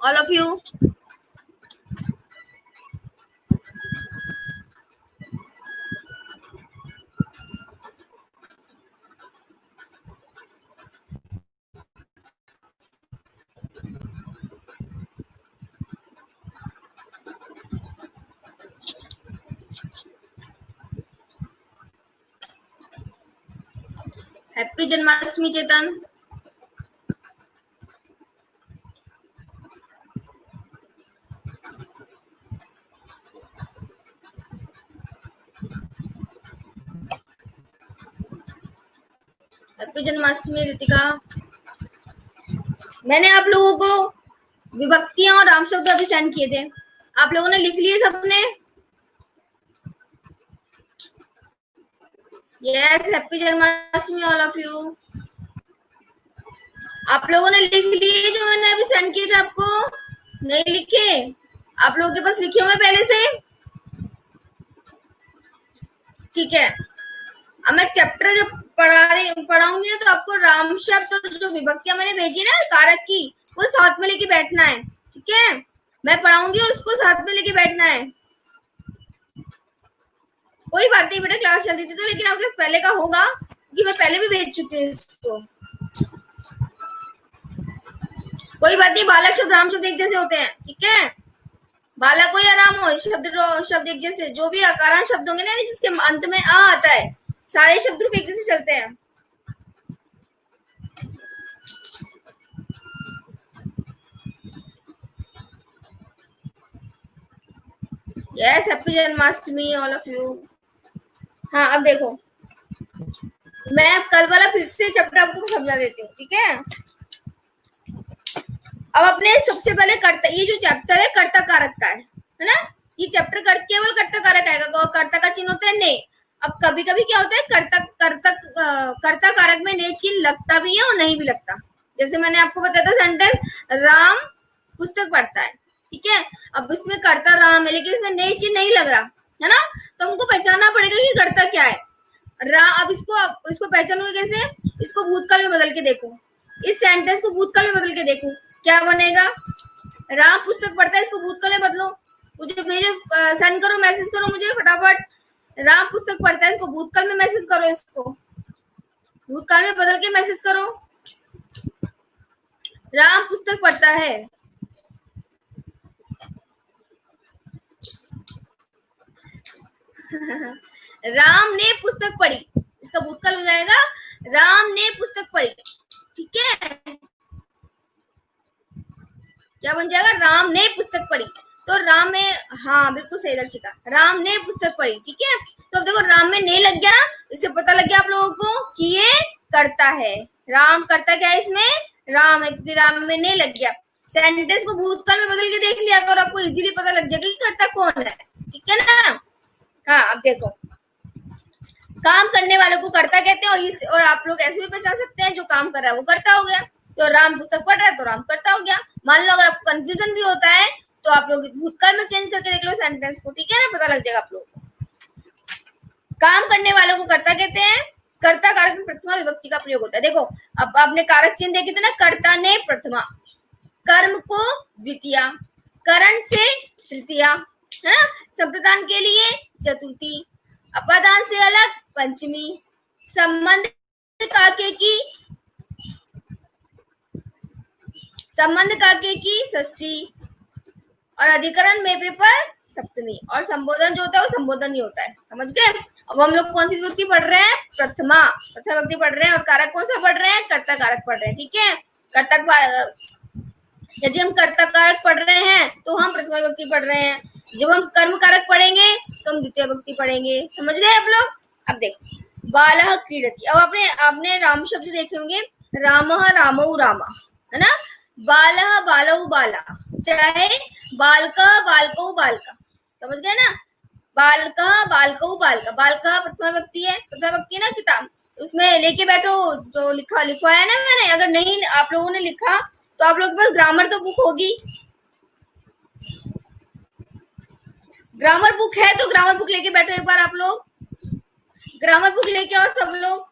all of you. Happy Janmashtami Chetan. Happy Janmashtami Ritika. मैंने आप लोगों को विभक्तियां और राम शब्द अभी सेंड किए थे, आप लोगों ने लिख लिए सबने? Yes, happy Janmashtami all of you. आप लोगों ने लिख लिए जो मैंने अभी सेंड किए थे आपको? नहीं लिखे? आप लोगों के पास लिखे हुए पहले से? ठीक है, अब मैं चैप्टर जो पढ़ाऊंगी ना, तो आपको राम शब्द और जो विभक्तियां मैंने भेजी ना कारक की, वो साथ में लेके बैठना है। ठीक है, मैं पढ़ाऊंगी और उसको साथ में लेके बैठना है। कोई बात नहीं बेटा, क्लास चल रही थी तो, लेकिन आपके पहले का होगा कि मैं पहले भी भेज चुकी हूँ इसको। कोई बात नहीं, बालक शब्द राम शब्द एक जैसे होते हैं। ठीक है, बालक हो या राम हो, शब्द एक जैसे, जो भी आकारांत शब्द होंगे ना जिसके अंत में आ आता है, सारे शब्द रूप एक जैसे चलते हैं। Yes, happy Janmashtami all of you. हाँ, अब देखो, मैं कल वाला फिर से चैप्टर आपको समझा देती हूँ। ठीक है, अब अपने सबसे पहले कर्ता, ये जो चैप्टर है कर्ता कारक का है ना, ये चैप्टर केवल कर्ता कारक आएगा और कर्ता का चिन्ह होता है ने। अब कभी कभी क्या होता है, कर्ता कारक में ने चिन्ह लगता भी है और नहीं भी लगता। जैसे मैंने आपको बताया था सेंटेंस, राम पुस्तक पढ़ता है। ठीक है, अब इसमें कर्ता राम है लेकिन इसमें ने चिन्ह नहीं लग रहा है ना, तो हमको पहचानना पड़ेगा कि कर्ता क्या है। अब इसको पहचानोगे कैसे? इसको भूतकाल में बदल के देखो, इस सेंटेंस को भूतकाल में बदल के देखो, क्या बनेगा? राम पुस्तक पढ़ता है, इसको भूतकाल में बदलो, मुझे भेजो, सेंड करो, मैसेज करो मुझे फटाफट। राम पुस्तक पढ़ता है, इसको भूतकाल में मैसेज करो, इसको भूतकाल में बदल के मैसेज करो। राम पुस्तक पढ़ता है, राम ने पुस्तक पढ़ी, इसका भूतकाल हो जाएगा राम ने पुस्तक पढ़ी। ठीक है, क्या बन जाएगा? राम ने पुस्तक पढ़ी। तो राम में, हाँ बिल्कुल सही दर्शिका, राम ने पुस्तक पढ़ी। ठीक है, तो अब देखो राम में ने लग गया, इससे पता लग गया आप लोगों को कि ये करता है। राम करता क्या है इसमें? राम है, क्योंकि राम में ने लग गया। सेंटेंस को भूतकाल में बदल के देख लिया और आपको इजीली पता लग जाएगा कि करता कौन है। ठीक है ना? हाँ, अब देखो, काम करने वालों को कर्ता कहते हैं, और आप लोग ऐसे भी पहचान सकते हैं जो काम कर रहा है वो कर्ता हो गया। तो राम पुस्तक पढ़ रहा है तो राम कर्ता हो गया। मान लो अगर आपको कंफ्यूजन भी होता है तो आप लोग भूतकाल में चेंज करके देख लो सेंटेंस को। ठीक है ना, पता लग जाएगा आप लोगों को। काम करने वालों को कर्ता कहते हैं, कर्ता कारक में प्रथमा विभक्ति का प्रयोग होता है। देखो, अब आपने कारक चिन्ह देखे थे ना, कर्ता ने प्रथमा, कर्म को द्वितीया, करण से तृतीया, है ना, संप्रदान के लिए चतुर्थी, अपादान से अलग पंचमी, संबंध काके की षष्ठी, और अधिकरण में पेपर सप्तमी, और संबोधन जो होता है वो संबोधन ही होता है। समझ गए? अब हम लोग कौन सी विभक्ति पढ़ रहे हैं? प्रथमा विभक्ति पढ़ रहे हैं, और कारक कौन सा पढ़ रहे हैं? कर्ता कारक पढ़ रहे हैं। ठीक है, यदि हम कर्ता कारक पढ़ रहे हैं तो हम प्रथमा विभक्ति पढ़ रहे हैं, जब हम कर्म कारक पढ़ेंगे तो हम द्वितीय विभक्ति पढ़ेंगे। समझ गए आप लोग? अब देखो, बालः क्रीडति, अब आपने राम शब्द देखे होंगे, रामः रामौ रामा, है ना, बालः बालौ बाला, चाहे बालका बालकौ बालका, समझ गए ना। बालकः बालकौ बालका, बालकः प्रथमा व्यक्ति है, प्रथमा व्यक्ति है ना किताब, उसमें लेके बैठो जो लिखवाया है ना मैंने। अगर नहीं आप लोगों ने लिखा तो आप लोगों के पास ग्रामर तो बुक होगी, ग्रामर बुक है तो ग्रामर बुक लेके बैठो एक बार आप लोग, ग्रामर बुक लेके आओ सब लोग।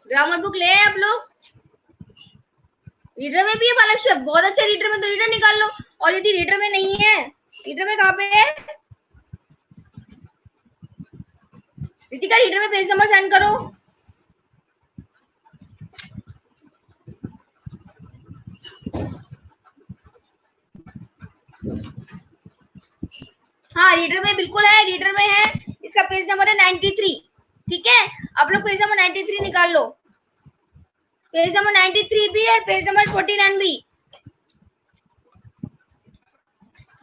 ग्रामर बुक ले आए आप लोग। रीडर में भी है बालक शब्द, बहुत अच्छा। रीडर में तो रीडर निकाल लो, और यदि रीडर में नहीं है, रीडर में कहाँ पे है रितिका? रीडर में पेज नंबर सेंड करो। हाँ रीडर में बिल्कुल है, रीडर में है, इसका पेज नंबर है 93। ठीक है, आप लोग पेज नंबर 93 निकाल लो। पेज नंबर 93 भी है, पेज नंबर 49 भी,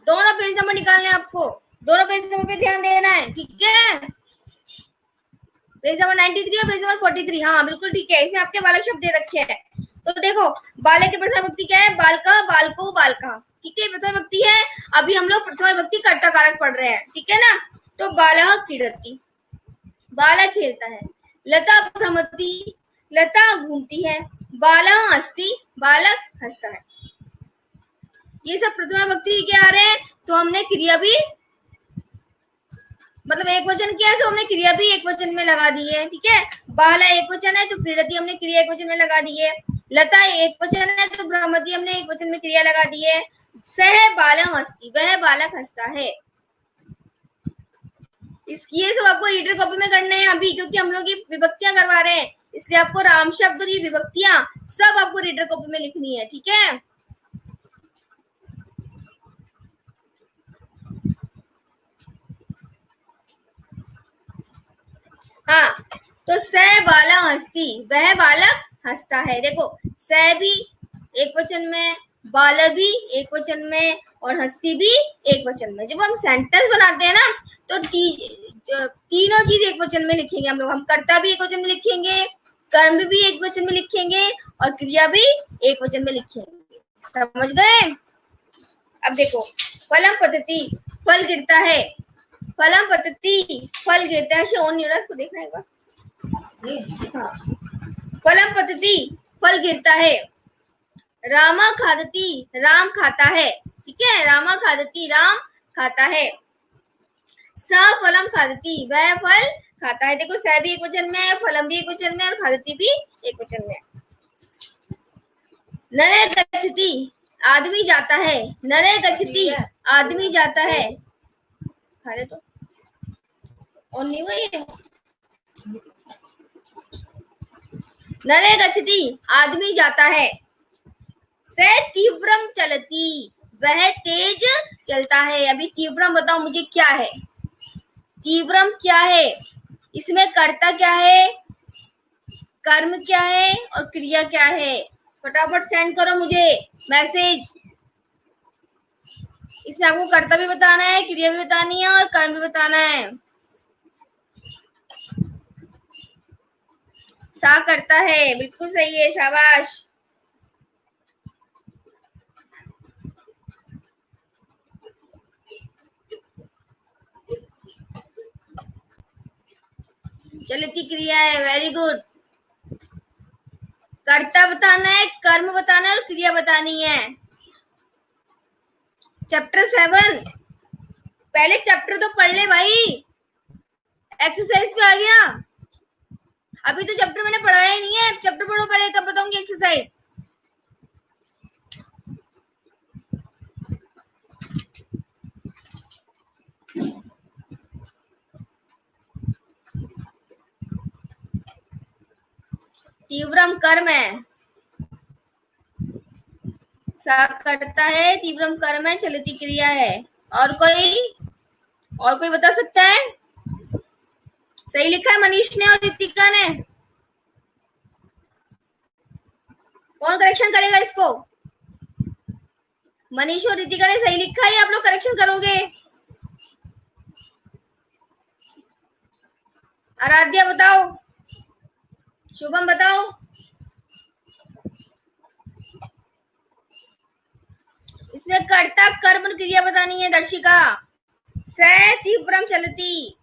दोनों पेज नंबर निकालने हैं आपको, दोनों पेज नंबर पे ध्यान देना है। ठीक है, पेज नंबर 93 और पेज नंबर 43। हाँ बिल्कुल ठीक है, इसमें आपके बालक शब्द दे रखे हैं। तो देखो बालक की प्रथमा विभक्ति क्या है? बालका, बालको, बालका। ठीक है, प्रथमा विभक्ति है। अभी हम लोग प्रथमा विभक्ति कर्ता कारक पढ़ रहे हैं। ठीक है ना। तो बालः क्रीडति, बालक खेलता है। लता भ्रमति, लता घूमती है। बालः हस्ति, बालक हंसता है। ये सब प्रथमा विभक्ति के आ रहे हैं, तो हमने क्रिया भी मतलब एक वचन किया है, हमने क्रिया भी एक वचन में लगा दी है। ठीक है, बाला एक वचन है तो क्रीडति हमने क्रिया एक वचन में लगा दी है। लता एक वचन है तो भ्रमति हमने एक वचन में क्रिया लगा दी है। सह बालम हस्ति, वह बालक हंसता है। ये सब आपको रीडर कॉपी में करने हैं अभी, क्योंकि हम लोग ये विभक्तियां करवा रहे हैं, इसलिए आपको राम शब्द और ये विभक्तियां सब आपको रीडर कॉपी में लिखनी है। ठीक है, हाँ। तो स बाला हस्ती, वह बालक हंसता है। देखो स भी एक वचन में, बाल भी एक वचन में, और हस्ती भी एक वचन में। जब हम सेंटेंस बनाते हैं ना तो तीनों चीज एक वचन में लिखेंगे हम लोग। हम कर्ता भी एक वचन में लिखेंगे, कर्म भी एक वचन में लिखेंगे, और क्रिया भी एक वचन में लिखेंगे। समझ गए? अब देखो फलम पतति, फल गिरता है। फलम पतति, फल गिरता है। शोन न्यूरस को देखना है। हाँ। फलम पतति, फल गिरता है। रामा खादति, राम खाता है। ठीक है, रामा खादति, राम खाता है। स फलम खादति, वह फल खाता है। देखो स भी एक वचन में है, फलम भी एक वचन में, और खादति भी एक वचन में। नरे गच्छति, आदमी जाता है। नरे गच्छति, आदमी जाता है। खा ले तो और नहीं हुआ ये। नरे गच्छति, आदमी जाता है। से तीव्रम चलती, वह तेज चलता है। अभी तीव्रम बताओ मुझे क्या है? तीव्रम क्या है? इसमें कर्ता क्या है, कर्म क्या है, और क्रिया क्या है? फटाफट सेंड करो मुझे मैसेज। इसमें आपको कर्ता भी बताना है, क्रिया भी बतानी है, और कर्म भी बताना है। सा करता है, बिल्कुल सही है, शाबाश। चलती क्रिया है, वेरी गुड। कर्ता बताना है, कर्म बताना है, और क्रिया बतानी है। चैप्टर 7, पहले चैप्टर तो पढ़ ले भाई। एक्सरसाइज पे आ गया। अभी तो चैप्टर मैंने पढ़ाया ही नहीं है, चैप्टर पढ़ो पहले, तब बताऊंगी एक्सरसाइज। तीव्रम कर्म है, सा करता है, तीव्रम कर्म है, चलती क्रिया है। और कोई और कोई बता सकता है? सही लिखा है मनीष ने और रितिका ने। कौन करेक्शन करेगा इसको? मनीष और रितिका ने सही लिखा है, आप लोग करेक्शन करोगे? आराध्या बताओ, शुभम बताओ। इसमें कर्ता कर्म क्रिया बतानी है दर्शिका। स तीव्रम चलती।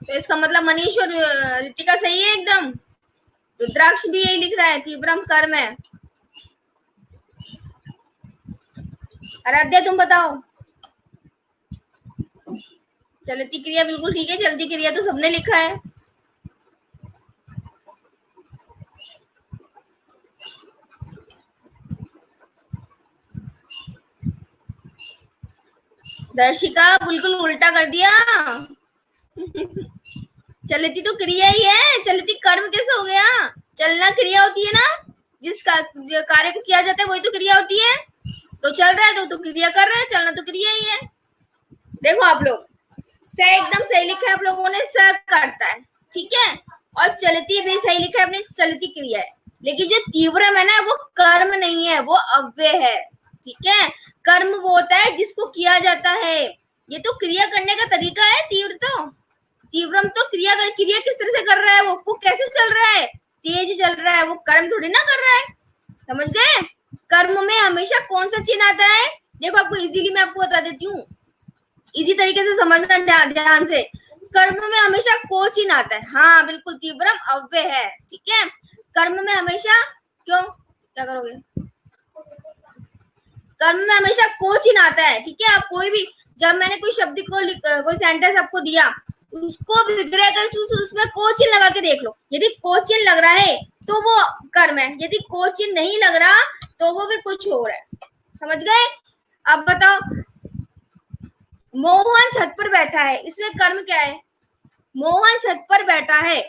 तो इसका मतलब मनीष और रितिका सही है एकदम। रुद्राक्ष भी यही लिख रहा है, तीव्रम कर्म है। आराध्या तुम बताओ। चलती क्रिया बिल्कुल ठीक है, चलती क्रिया तो सबने लिखा है। दर्शिका बिल्कुल उल्टा कर दिया। चलती तो क्रिया ही है, चलती कर्म कैसे हो गया? चलना क्रिया होती है ना, जिस कार्य को किया जाता है वही तो क्रिया होती है। तो चल रहा है तो क्रिया कर रहा है, चलना तो क्रिया ही है। देखो आप लोग, स एकदम सही लिखा है आप लोगों ने, स करता है, ठीक है। और चलती भी सही लिखा है अपनी, चलती क्रिया है। लेकिन जो तीव्रम है ना, वो कर्म नहीं है, वो अव्यय है, ठीक है। कर्म वो होता है जिसको किया जाता है, ये तो क्रिया करने का तरीका है। तीव्रम तो क्रिया किस तरह से कर रहा है, वो कैसे चल रहा है, तेज चल रहा है, वो कर्म थोड़ी ना कर रहा है। समझ गए? कर्म में हमेशा कौन सा चिन्ह आता है? देखो आपको इजीली मैं आपको बता देती हूँ, इजी तरीके से समझना ध्यान से। कर्म में हमेशा को चिन्ह आता है। हाँ बिल्कुल, तीव्रम अव्यय है, ठीक है। कर्म में हमेशा, क्यों क्या करोगे? कर्म में हमेशा को चिन्ह आता है, ठीक है। आप कोई भी, जब मैंने कोई शब्द को कोई सेंटेंस आपको दिया, उसको विग्रह कर उसमें को चिन्ह लगा के देख लो। यदि को चिन्ह लग रहा है तो वो कर्म है, यदि को चिन्ह नहीं लग रहा तो वो फिर कुछ हो रहा है। समझ गए? अब बताओ, मोहन छत पर बैठा है, इसमें कर्म क्या है? मोहन छत पर बैठा है,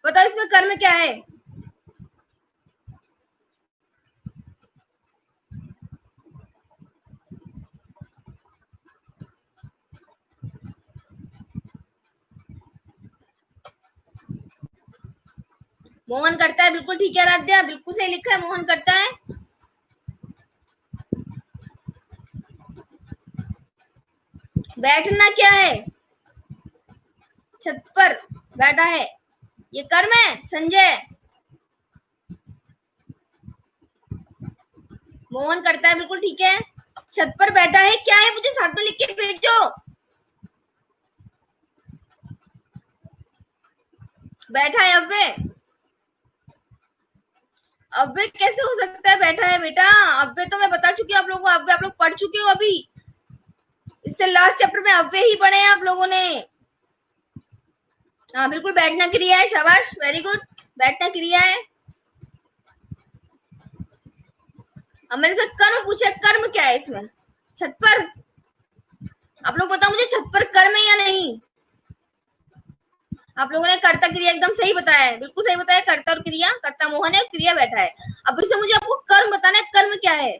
बताओ इसमें कर्म क्या है? मोहन करता है, बिल्कुल ठीक है आराध्या, बिल्कुल सही लिखा है, मोहन करता है। बैठना क्या है? छत पर बैठा है, ये कर्म है संजय। मोहन करता है, बिल्कुल ठीक है। छत पर बैठा है क्या है, मुझे साथ में लिख के भेजो। बैठा है अव्यय, अव्यय कैसे हो सकता है? बैठा है बेटा, अव्यय तो मैं बता चुकी हूँ आप लोगों को, अव्यय आप लोग पढ़ चुके हो अभी, इससे लास्ट चैप्टर में अव्यय ही पढ़े हैं आप लोगों ने। हाँ बिल्कुल, बैठना क्रिया है, शाबाश, वेरी गुड, बैठना क्रिया है। अब मैंने इसमें कर्म पूछा, कर्म क्या है इसमें? छत पर, आप लोग बताओ मुझे, छत पर कर्म है या नहीं? आप लोगों ने कर्ता क्रिया एकदम सही बताया है, बिल्कुल सही बताया, कर्ता और क्रिया, कर्ता मोहन है, क्रिया बैठा है। अब इससे मुझे आपको कर्म बताना है, कर्म क्या है?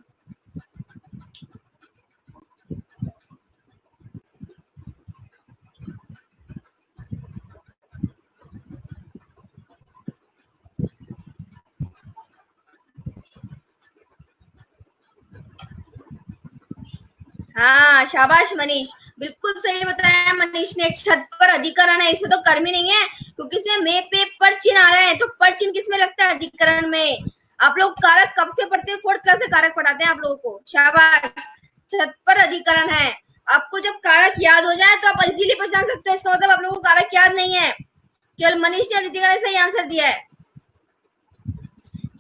हाँ शाबाश मनीष, बिल्कुल सही बताया मनीष ने, छत पर अधिकरण है, इसे तो कर्म ही नहीं है, क्योंकि इसमें मे पे पर चिन्ह आ रहा है, तो पर चिन्ह किसमें लगता है? अधिकरण में। आप लोग कारक कब से पढ़ते हैं? 4th क्लास से कारक पढ़ाते हैं आप लोगों को, शाबाश। छत पर अधिकरण है, आपको जब कारक याद हो जाए तो आप इजीली पहचान सकते हो, इसका मतलब आप लोगों को कारक याद नहीं है। केवल मनीष ने रितिका ने सही आंसर दिया है।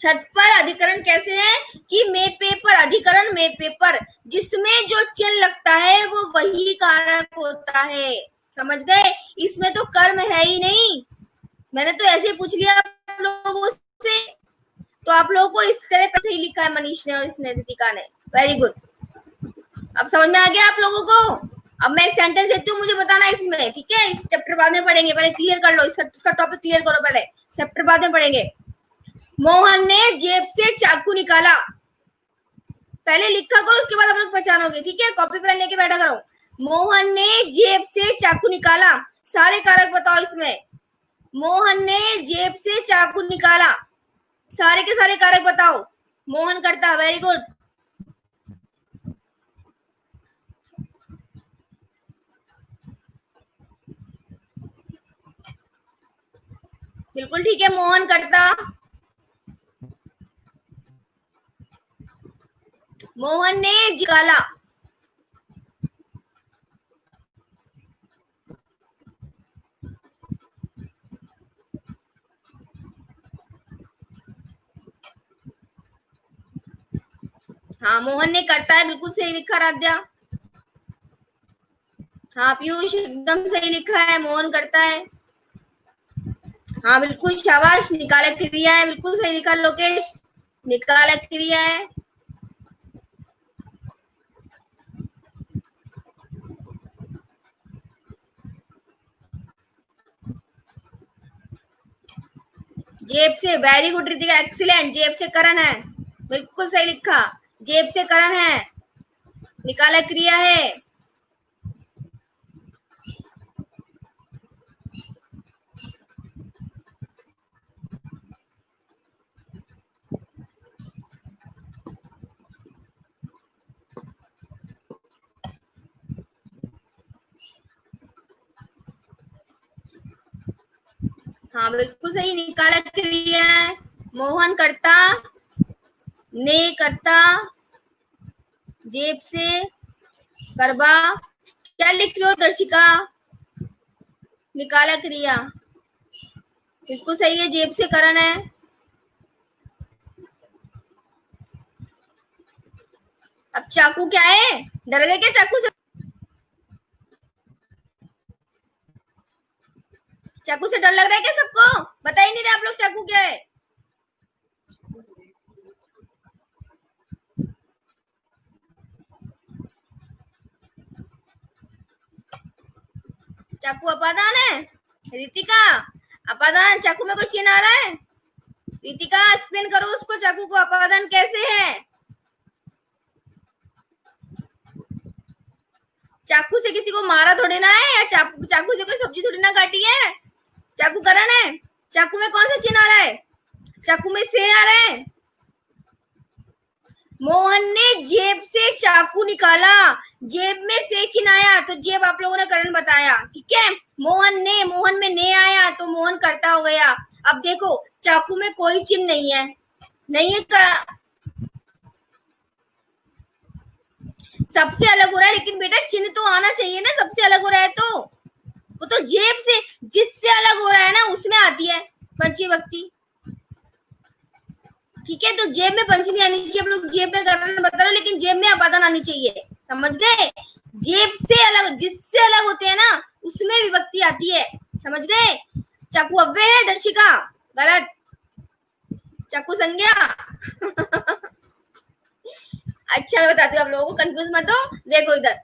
छत पर अधिकरण कैसे है कि मे पे पर, अधिकरण मे पे पर, जिसमें जो चिन्ह लगता है वो वही कारक होता है। समझ गए? इसमें तो कर्म है ही नहीं, मैंने तो ऐसे ही पूछ लिया आप लोगों से। तो आप लोगों को इस तरह पे ही लिखा है मनीष ने और इसने रितिका ने। वेरी गुड, अब समझ में आ गया आप लोगों को? अब मैं एक सेंटेंस देती हूँ, मुझे बताना इसमें, ठीक है? इस चैप्टर बाद में पढ़ेंगे, पहले क्लियर कर लो इसका टॉपिक क्लियर करो, पहले चैप्टर बाद में पढ़ेंगे। मोहन ने जेब से चाकू निकाला, पहले लिखा करो उसके बाद आप लोग पहचानोगे, ठीक है? कॉपी पेन लेके बैठा करो। मोहन ने जेब से चाकू निकाला, सारे कारक बताओ इसमें। मोहन ने जेब से चाकू निकाला, सारे के सारे कारक बताओ। मोहन करता, वेरी गुड। बिल्कुल ठीक है, मोहन करता। मोहन ने निकाला, हाँ मोहन ने करता है, बिल्कुल सही लिखा राध्या। हाँ पीयूष एकदम सही लिखा है, मोहन करता है। हाँ बिल्कुल शाबाश, निकाला क्रिया है, बिल्कुल सही लिखा लोकेश, निकाला क्रिया है। जेब से, वेरी गुड रितिका, एक्सीलेंट। जेब से करण है, बिल्कुल सही लिखा, जेब से करण है, निकाला क्रिया है। हाँ बिल्कुल सही, निकाला क्रिया है। मोहन करता, ने करता, जेब से, करबा, क्या लिख रहे हो दर्शिका? निकाला क्रिया, बिल्कुल सही है, जेब से करण है। अब चाकू क्या है, डर गए क्या चाकू से? चाकू से डर लग रहा है क्या सबको? बता ही नहीं रहे आप लोग चाकू क्या है। चाकू अपादान है, रितिका अपादान, चाकू में कोई चिन्ह आ रहा है? रितिका एक्सप्लेन करो उसको, चाकू को अपादान कैसे है? चाकू से किसी को मारा थोड़ी ना है, या चाकू से कोई सब्जी थोड़ी ना काटी है। चाकू करण है, चाकू में कौन सा चिन्ह आ रहा है? चाकू में से आ रहा है। मोहन ने जेब से चाकू निकाला, जेब में से चिन्ह आया तो जेब आप लोगों ने करण बताया, ठीक है? मोहन में ने आया तो मोहन करता हो गया। अब देखो चाकू में कोई चिन्ह नहीं है, नहीं है का, सबसे अलग हो रहा है, लेकिन बेटा चिन्ह तो आना चाहिए ना, सबसे अलग हो रहा है तो वो तो जेब से, जिससे अलग हो रहा है ना उसमें आती है पंचमी विभक्ति, ठीक है? तो जेब में पंचमी आनी चाहिए, आप लोग जेब में करण बता रहे हो, लेकिन जेब में अपादान आनी चाहिए, समझ गए? जेब से अलग, जिससे अलग होते हैं ना उसमें विभक्ति आती है, समझ गए? चाकू अव्यय है दर्शिका, गलत, चाकू संज्ञा। अच्छा मैं बताती हूँ आप लोगों को, कंफ्यूज मत हो। देखो इधर,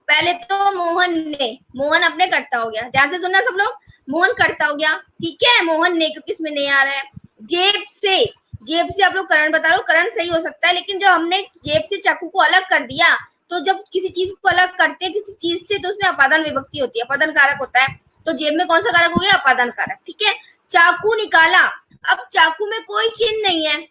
पहले तो मोहन अपने करता हो गया, ध्यान से सुनना सब लोग, मोहन करता हो गया, ठीक है? मोहन ने, क्योंकि इसमें नहीं आ रहा है। जेब से आप लोग करण बता रहे हो, करण सही हो सकता है, लेकिन जब हमने जेब से चाकू को अलग कर दिया, तो जब किसी चीज को अलग करते हैं किसी चीज से, तो उसमें अपादान विभक्ति होती है, अपादान कारक होता है। तो जेब में कौन सा कारक हो गया? अपादान कारक, ठीक है? चाकू निकाला, अब चाकू में कोई चिन्ह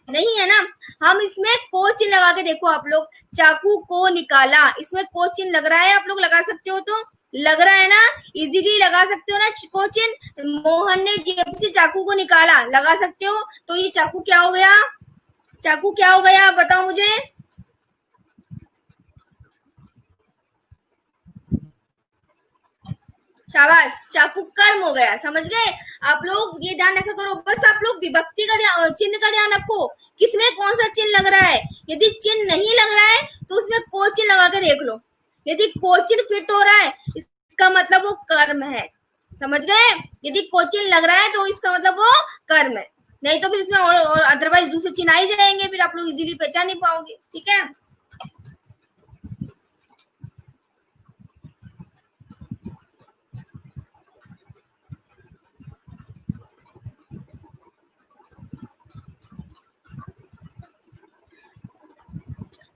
नहीं है ना, हम इसमें को चिन्ह लगा के देखो आप लोग, चाकू को निकाला, इसमें को चिन्ह लग रहा है, आप लोग लगा सकते हो, तो लग रहा है ना, इजीली लगा सकते हो ना को चिन्ह। मोहन ने जेब से चाकू को निकाला, लगा सकते हो, तो ये चाकू क्या हो गया? चाकू क्या हो गया बताओ मुझे? शाबाश, चाकू कर्म हो गया, समझ गए? आप लोग ये ध्यान रखा करो, बस आप लोग विभक्ति का चिन्ह का ध्यान रखो, किसमें कौन सा चिन्ह लग रहा है। यदि चिन्ह नहीं लग रहा है तो उसमें को चिन्ह लगा के देख लो, यदि को चिन्ह फिट हो रहा है, इसका मतलब वो कर्म है, समझ गए। यदि क्वेश्चन लग रहा है तो इसका मतलब वो कर्म है, नहीं तो फिर इसमें और अदरवाइज दूसरे चिन्ह आ ही जाएंगे, फिर आप लोग इजीली पहचान नहीं पाओगे, ठीक है।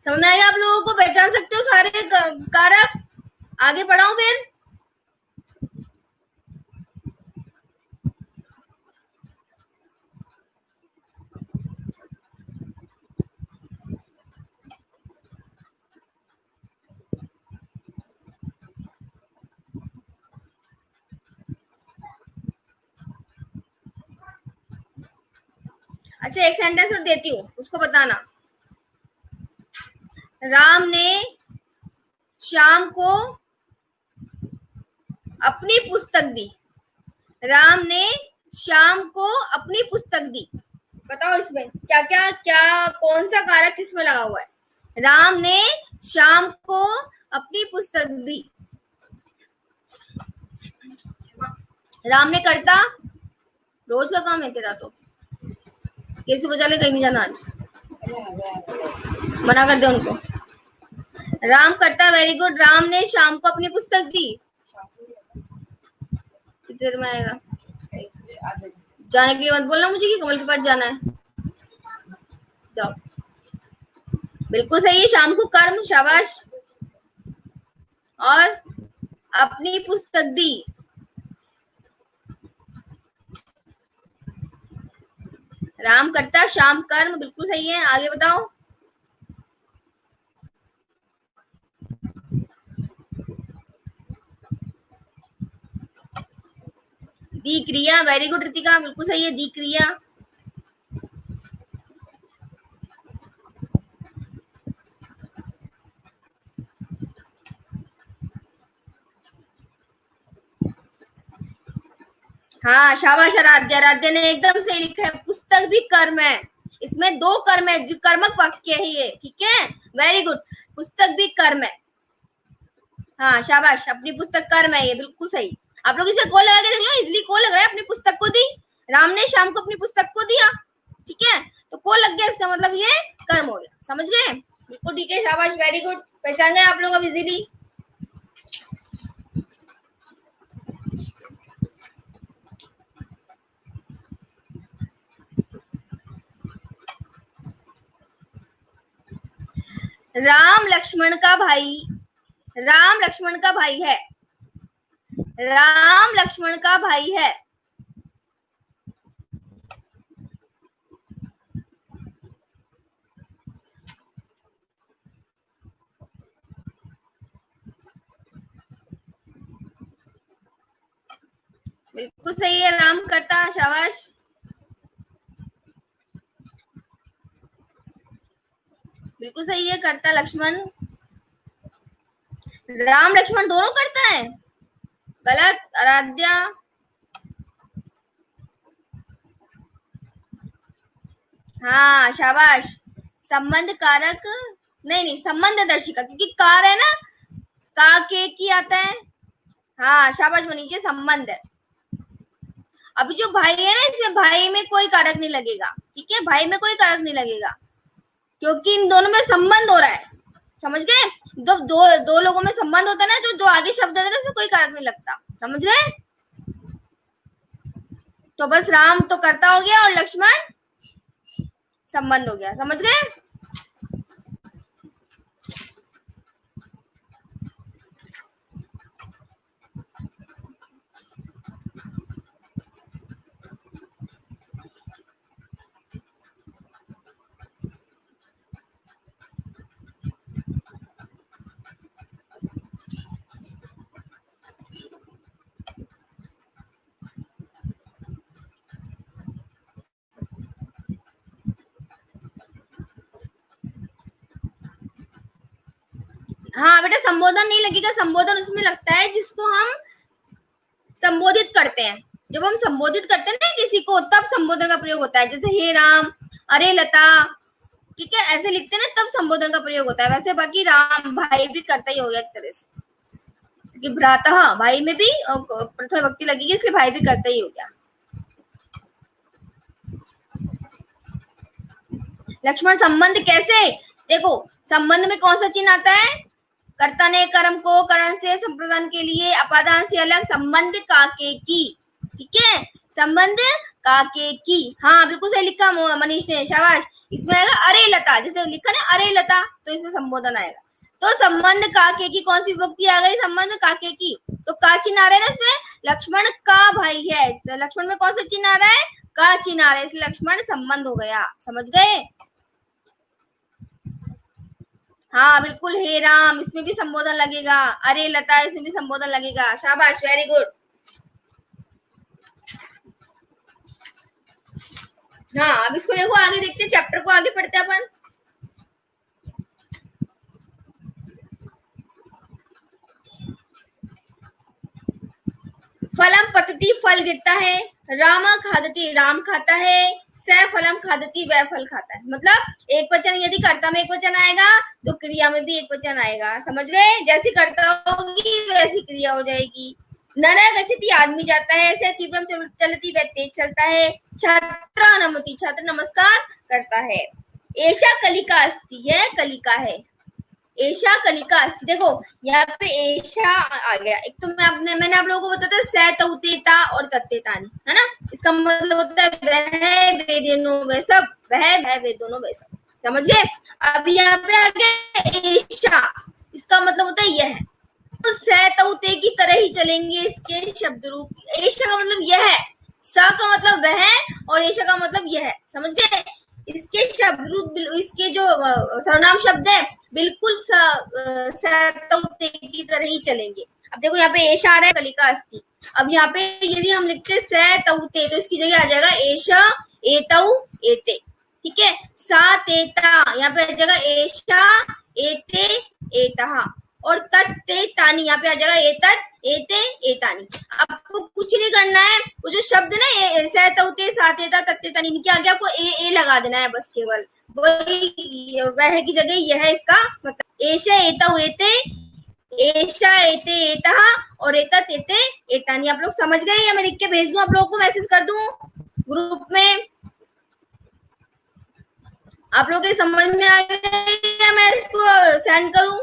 समझ में आएगा आप लोगों को, पहचान सकते हो सारे कारक। आगे बढ़ाऊं फिर। अच्छा, एक सेंटेंस और देती हूँ, उसको बताना। राम ने श्याम को अपनी पुस्तक दी। राम ने श्याम को अपनी पुस्तक दी। बताओ इसमें क्या क्या क्या कौन सा कारक किसमें लगा हुआ है। राम ने श्याम को अपनी पुस्तक दी। राम ने करता, रोज का काम है तेरा तो, कैसे बजा ले, कहीं नहीं जाना आज, मना कर दे उनको। राम करता, वेरी गुड। राम ने श्याम को अपनी पुस्तक दी। कितनी देर में आएगा? जाने के लिए मत बोलना मुझे कि कमल के पास जाना है, जाओ। बिल्कुल सही है, शाम को कर्म, शाबाश। और अपनी पुस्तक दी। राम करता, शाम कर्म, बिल्कुल सही है। आगे बताओ। दी क्रिया, वेरी गुड रितिका, बिल्कुल सही है, दी क्रिया। हाँ शाबाश आराध्या, आराध्या ने एकदम सही लिखा है, पुस्तक भी कर्म है। इसमें दो कर्म है, जो कर्मक वाक्य है ये, ठीक है, वेरी गुड। पुस्तक भी कर्म है। हाँ शाबाश, अपनी पुस्तक कर्म है, ये बिल्कुल सही। आप लोग इसमें को लगा के देख लो, इजली को लग रहा है, अपनी पुस्तक को दी। राम ने शाम को अपनी पुस्तक को दिया, ठीक है, तो को लग गया, इसका मतलब ये कर्म हो गया, समझ गए। बिल्कुल ठीक है, शाबाश, वेरी गुड, पहचान गए आप लोग अब इजीली। राम लक्ष्मण का भाई, राम लक्ष्मण का भाई है। राम लक्ष्मण का भाई है। बिल्कुल सही है, राम करता, शाबाश। बिल्कुल सही है, करता लक्ष्मण। राम लक्ष्मण दोनों करता है, गलत आराध्या। हाँ शाबाश, संबंध कारक, नहीं संबंध दर्शिका, क्योंकि कार है ना, का के की आता है। हाँ शाबाश मनीषा, संबंध है। अभी जो भाई है ना, इसमें भाई में कोई कारक नहीं लगेगा, ठीक है, भाई में कोई कारक नहीं लगेगा, क्योंकि इन दोनों में संबंध हो रहा है, समझ गए। जब दो लोगों में संबंध होता है ना, तो दो आगे शब्द है ना, उसमें कोई कारक नहीं लगता, समझ गए। तो बस राम तो करता हो गया और लक्ष्मण संबंध हो गया, समझ गए। हाँ बेटा, संबोधन नहीं लगेगा, संबोधन उसमें लगता है जिसको हम संबोधित करते हैं। जब हम संबोधित करते हैं ना किसी को, तब संबोधन का प्रयोग होता है, जैसे हे राम, अरे लता, ठीक है, ऐसे लिखते हैं ना, तब संबोधन का प्रयोग होता है। वैसे बाकी राम भाई भी करता ही होगा एक तरह से। क्योंकि भ्रातः भाई में भी प्रथम विभक्ति लगेगी, इसलिए भाई भी करता ही हो गया। लक्ष्मण संबंध कैसे? देखो संबंध में कौन सा चिन्ह आता है? कर्ता ने कर्म को करण से संप्रदान के लिए अपादान से अलग संबंध काके की, ठीक है, संबंध काके की। हाँ बिल्कुल सही लिखा मनीष ने, शाबाश। इसमें आएगा अरे लता, जैसे लिखा ना अरे लता, तो इसमें संबोधन आएगा। तो संबंध काके की कौन सी विभक्ति आ गई? संबंध काके की। तो का चिन्ह आ रहा है ना इसमें, लक्ष्मण का भाई है, लक्ष्मण में कौन सा चिन्ह आ रहा है? का चिन्ह आ रहा है, इसलिए लक्ष्मण संबंध हो गया। समझ गए? हाँ बिल्कुल, हे राम इसमें भी संबोधन लगेगा, अरे लता इसमें भी संबोधन लगेगा। शाबाश, वेरी गुड। हाँ अब इसको देखो, आगे देखते हैं, चैप्टर को आगे पढ़ते हैं अपन। फलम पतति फल गिरता है, राम खादति राम खाता है, स फलम खादति वह फल खाता है। मतलब एक वचन यदि कर्ता में एक वचन आएगा तो क्रिया में भी एक वचन आएगा। समझ गए? जैसी कर्ता होगी वैसी क्रिया हो जाएगी। नर गच्छति आदमी जाता है, से तीव्रम चलती वह तेज चलता है, छात्र नमति छात्र नमस्कार करता है। एषा कलिका अस्ति, यह कलिका है। एषा कलिका अस्ति, देखो यहाँ पे एषा आ गया। एक तो मैंने आप लोगों को बताया स तौतेता और तत्तेतानी, है ना, इसका मतलब होता है वह वे दोनों वे सब, वह वे दोनों वे सब। समझ गए? अब यहाँ पे आ गया एषा, इसका मतलब होता है यह। तो स तौते की तरह ही चलेंगे इसके शब्द रूप। एषा का मतलब यह है, स का मतलब वह है, और एषा का मतलब यह है। समझ गए? इसके शब्द रूप, इसके जो सर्वनाम शब्द है बिल्कुल सतौते की तरह ही चलेंगे। अब देखो यहाँ पे एषा आ रहा है, कलिका अस्ति। अब यहाँ पे यदि हम लिखते सतौते तो इसकी जगह आ जाएगा एषा एतौ एते, ठीक है। सा तेता, यहाँ पे आ जाएगा एषा एते एतः, और तत्ते तानी, यहाँ पे आ जाएगा एतत् एते एतानी। आपको कुछ नहीं करना है, वो जो शब्द ना सतौते सातेता तत्ते तानी, क्या आगे आपको ए लगा देना है बस, केवल वही वह की जगह यह है इसका मतलब। एषा एतौ एते, एषा एते एतः और एतत् एते एतानी। आप लोग समझ गए? या मैं लिख के भेज दूं, आप लोगों को मैसेज कर दूं ग्रुप में? आप लोग के समझ में आ गया या मैं इसको सेंड करूं?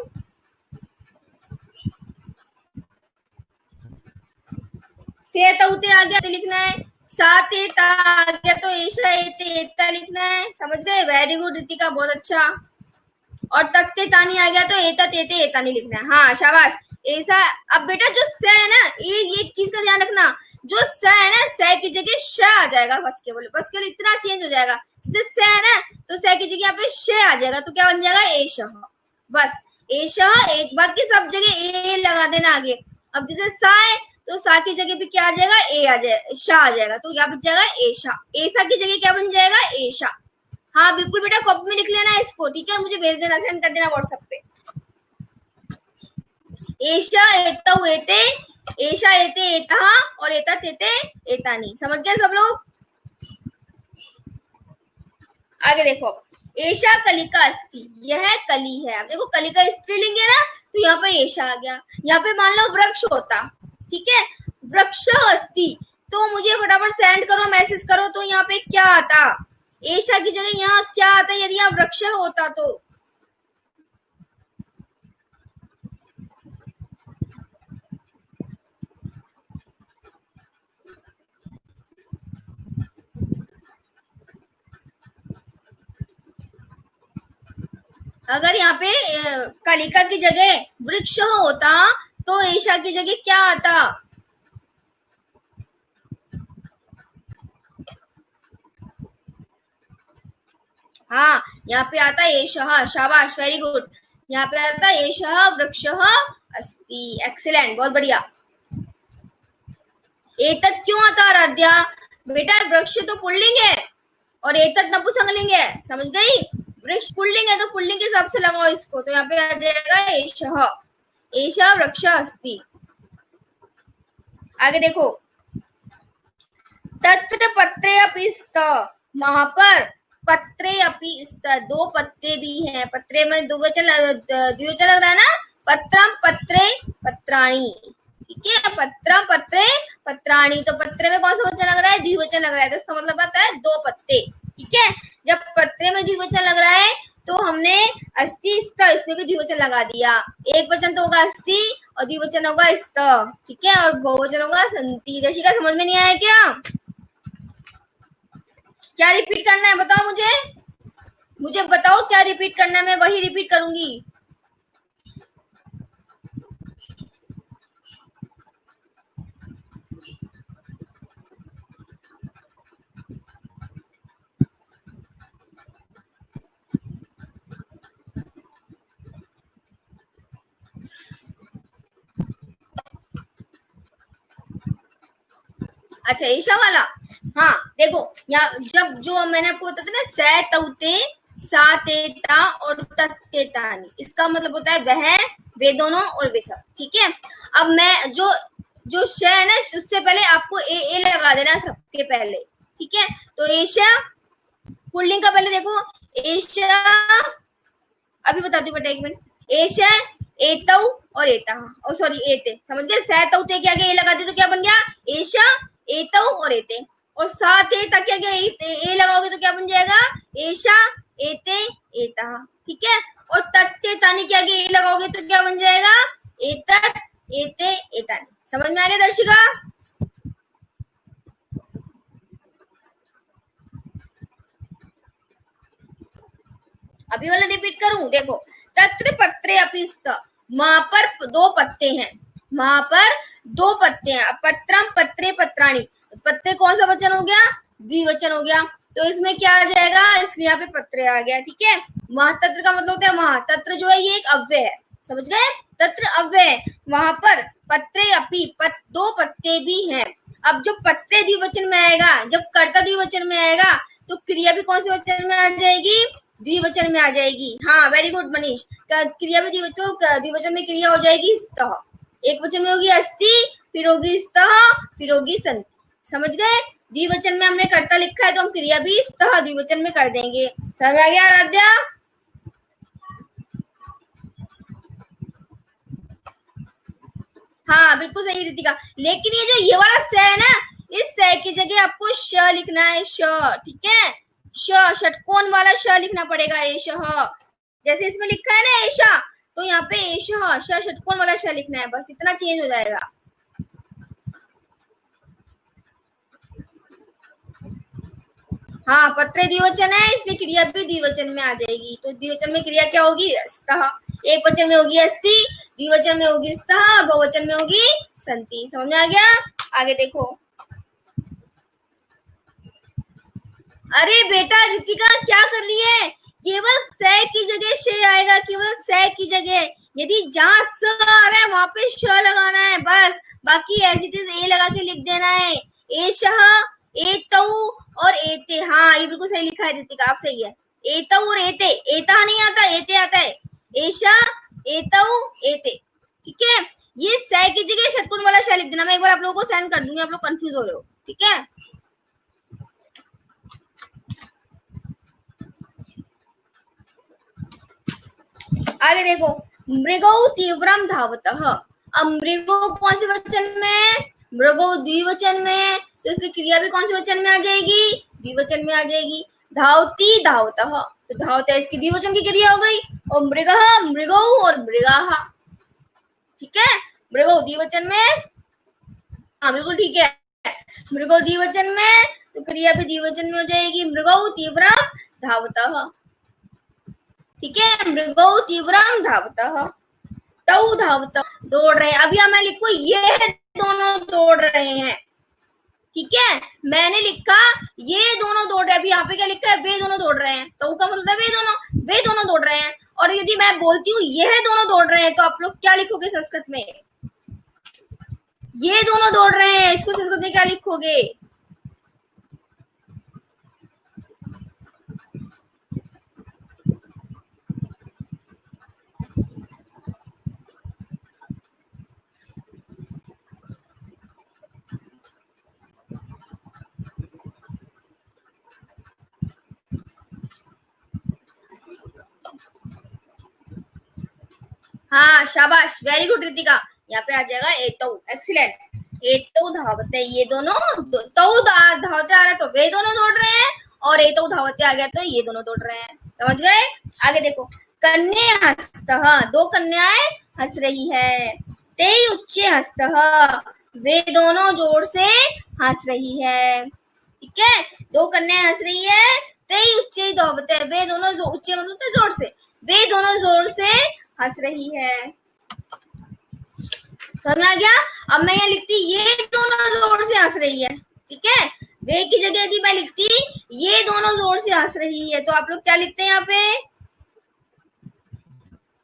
से तौते आ गया तो लिखना है, सातेता आ गया तो एषा एते एता लिखना है। समझ गए? वेरी गुड रितिका, बहुत अच्छा। और तत्ते तानी आ गया तो एतत् एते एतानी लिखना है। हाँ शाबाश। ऐसा अब बेटा जो स है ना, ये एक चीज का ध्यान रखना, जो स है ना, स की जगह श आ जाएगा, बस केवल इतना चेंज हो जाएगा। स है ना तो स की जगह यहाँ पे श आ जाएगा, तो क्या बन जाएगा? एषः। बस एषः, एक बाकी सब जगह ए लगा देना आगे। अब जैसे सा है तो सा की जगह पे क्या आ जाएगा? ए आ जाएगा, शा आ जाएगा, तो क्या बन जाएगा? एषा। एषा की जगह क्या बन जाएगा? एषा। हाँ बिल्कुल बेटा, कॉपी में लिख लेना है इसको, ठीक है, मुझे भेज देना, सेंड कर देना व्हाट्सएप पे। एषा एतौ एते, एषा एते एतः और एतत् एते एतानि। समझ गए सब लोग? आगे देखो, एषा कलिका अस्ति, यह कली है। अब देखो कलिका स्त्रीलिंग है ना, तो यहाँ पे एषा आ गया। यहाँ पे मान लो वृक्ष होता, ठीक है, वृक्ष अस्ति, तो मुझे फटाफट सेंड करो, मैसेज करो, तो यहाँ पे क्या आता? एषा की जगह यहाँ क्या आता यदि यहाँ वृक्ष होता तो? अगर यहाँ पे कलिका की जगह वृक्ष होता तो एषा की जगह क्या आता? हाँ यहाँ पे आता एषः। शाबाश, वेरी गुड। यहाँ पे आता एषः वृक्षः अस्ति। एक्सीलेंट, बहुत बढ़िया। एतत् क्यों आता आराध्या? बेटा वृक्ष तो पुल्लिंग है और एतत् नपुंसकलिंग है। समझ गई? वृक्ष पुल्लिंग है तो पुल्लिंग के हिसाब से लगाओ इसको, तो यहाँ पे आ जाएगा एषः, एषः वृक्ष अस्ति। आगे देखो, तत्र पत्रे अपि स्त, वहां पर पत्रे अपि स्त, दो पत्ते भी हैं। पत्रे में द्विवचन लग रहा है ना, पत्रम पत्रे, पत्र पत्राणि। ठीक है, पत्र पत्रे पत्राणि, तो पत्रे में कौन सा वचन लग रहा है? द्विवचन लग रहा है, तो इसका मतलब आता है दो पत्ते। ठीक है, जब पत्रे में द्विवचन लग रहा है तो हमने अस्ति स्त इसमें भी द्विवचन लगा दिया। एक वचन तो होगा अस्ति और द्विवचन होगा स्त। ठीक है, और बहुवचन होगा संति। दर्शिका समझ में नहीं आया क्या? क्या रिपीट करना है बताओ मुझे बताओ क्या रिपीट करना है, मैं वही रिपीट करूंगी। अच्छा ईशा वाला, हाँ देखो यहाँ जब जो मैंने आपको बताया था ना, सै तौते सा तेता और तत्तेतानी, इसका मतलब होता है वह, वे दोनों और वे सब। ठीक है, अब मैं जो जो श है ना, उससे पहले आपको ए लगा देना सबके पहले। ठीक है, तो एशा पुल्लिंग का पहले देखो, एशा, अभी बताती हूँ बेटा एक मिनट। एशा, एतौ और एता, और सॉरी एते, समझ गए? सै तौते के आगे ए लगा दे तो क्या बन गया? एशा, एतौ और एते। और साथ ए तक के आगे ए लगाओगे तो क्या बन जाएगा? एशा, एते, एता। ठीक है, और तत्ते तानी के आगे ए लगाओगे तो क्या बन जाएगा? एतत, एते, एतानी। समझ में आ गया दर्शिका? अभी वाला रिपीट करूं, देखो, तत्र पत्रे अपि स्त, वहां पर दो पत्ते हैं, वहां पर दो पत्ते हैं। पत्रम पत्रे पत्राणि, पत्ते कौन सा वचन हो गया? द्विवचन हो गया, तो इसमें क्या आ जाएगा? इसलिए यहाँ पे पत्रे आ गया। ठीक है, वहां तत्र का मतलब होता है वहां, तत्र जो है ये एक अव्यय है, समझ गए? तत्र अव्यय है, वहां पर पत्रे अपि दो पत्ते भी हैं। अब जब पत्रे द्विवचन में आएगा, जब कर्ता द्विवचन में आएगा, तो क्रिया भी कौन से वचन में आ जाएगी? द्विवचन में आ जाएगी। हाँ वेरी गुड मनीष, क्रिया भी द्विवचन में क्रिया हो जाएगी स्तः, एक वचन में होगी अस्ति, फिर होगी स्तः, फिर होगी संति। समझ गए? द्विवचन में हमने कर्ता लिखा है तो हम क्रिया भी स्तः द्विवचन में कर देंगे। समझ आ गया आराध्या? हाँ बिल्कुल सही रितिका, लेकिन ये वाला स है ना, इस स की जगह आपको श लिखना है, श। ठीक है, षटकोण वाला श लिखना पड़ेगा, एशः। जैसे इसमें लिखा है ना एशा, तो यहाँ पे एशः षटकोण वाला श लिखना है, बस इतना चेंज हो जाएगा। हाँ पत्रे द्विवचन है, इसलिए क्रिया भी द्विवचन में आ जाएगी। तो द्विवचन में क्रिया क्या होगी? स्तः। एक वचन में होगी अस्ति, द्विवचन में होगी स्तः, बहुवचन में होगी संति। समझ में आ गया? आगे देखो। अरे बेटा रितिका क्या कर रही है? केवल स की जगह श आएगा, केवल स की जगह। यदि जहां स आ रहा है वहां पे श लगाना है बस, बाकी एज इट इज ए लगा के लिख देना है। एशः, एतौ और एते। हाँ ये बिल्कुल सही लिखा है रितिका, आप सही है। एतौ और एते, एता नहीं आता, एते आता है। एशा, एतौ, एते। ठीक है, ये स की जगह षटकोण वाला श लिख देना, मैं एक बार आप लोगों को सेंड कर दूंगी, आप लोग कंफ्यूज हो रहे हो। ठीक है, आगे देखो, मृगौ तीव्रम धावतः। अब मृगो कौन से वचन में? मृगो द्विवचन में, तो इसकी क्रिया भी कौन से वचन में आ जाएगी? द्विवचन में आ जाएगी। धावती धावतः, तो धावता इसकी द्विवचन की क्रिया हो गई। और मृगः, मृगौ और मृगाः। ठीक है, मृगौ द्विवचन में, हाँ बिल्कुल ठीक है, मृगौ द्विवचन में तो क्रिया भी द्विवचन में हो जाएगी। मृगौ तीव्रम धावतः। ठीक है, मृगौ तीव्रम धावतः, तौ धावतः, दौड़ रहे हैं। अभी मैं लिखू ये दोनों दौड़ रहे हैं। ठीक है, मैंने लिखा ये दोनों दौड़ रहे हैं, अभी यहाँ पे क्या लिखा है? वे दोनों दौड़ रहे हैं, तो का मतलब वे दोनों दौड़ रहे हैं। और यदि मैं बोलती हूँ यह दोनों दौड़ रहे हैं, तो आप लोग क्या लिखोगे संस्कृत में? ये दोनों दौड़ रहे हैं, इसको संस्कृत में क्या लिखोगे? हाँ शाबाश, वेरी गुड रितिका, यहाँ पे आ जाएगा एतौ। एक्सीलेंट। एतौ धावते, ये दोनों तौ धावते आ रहे तो वे दोनों दौड़ रहे हैं, और एतौ धावते आ गया तो ये दोनों दौड़ रहे हैं। समझ गए? आगे देखो, कन्ये हस्तः, दो कन्याएं हंस रही है। ते उच्चे हस्तः, वे दोनों जोर से हंस रही है। ठीक है, दो कन्याएं हंस रही है। ते उच्चे धावते, वे दोनों उच्चे मतलब जोर से, वे दोनों जोर से हंस रही है। समझ में आ गया? अब मैं ये लिखती ये दोनों जोर से हंस रही है। ठीक है, वे की जगह यदि मैं लिखती ये दोनों जोर से हंस रही है, तो आप लोग क्या लिखते हैं यहाँ पे?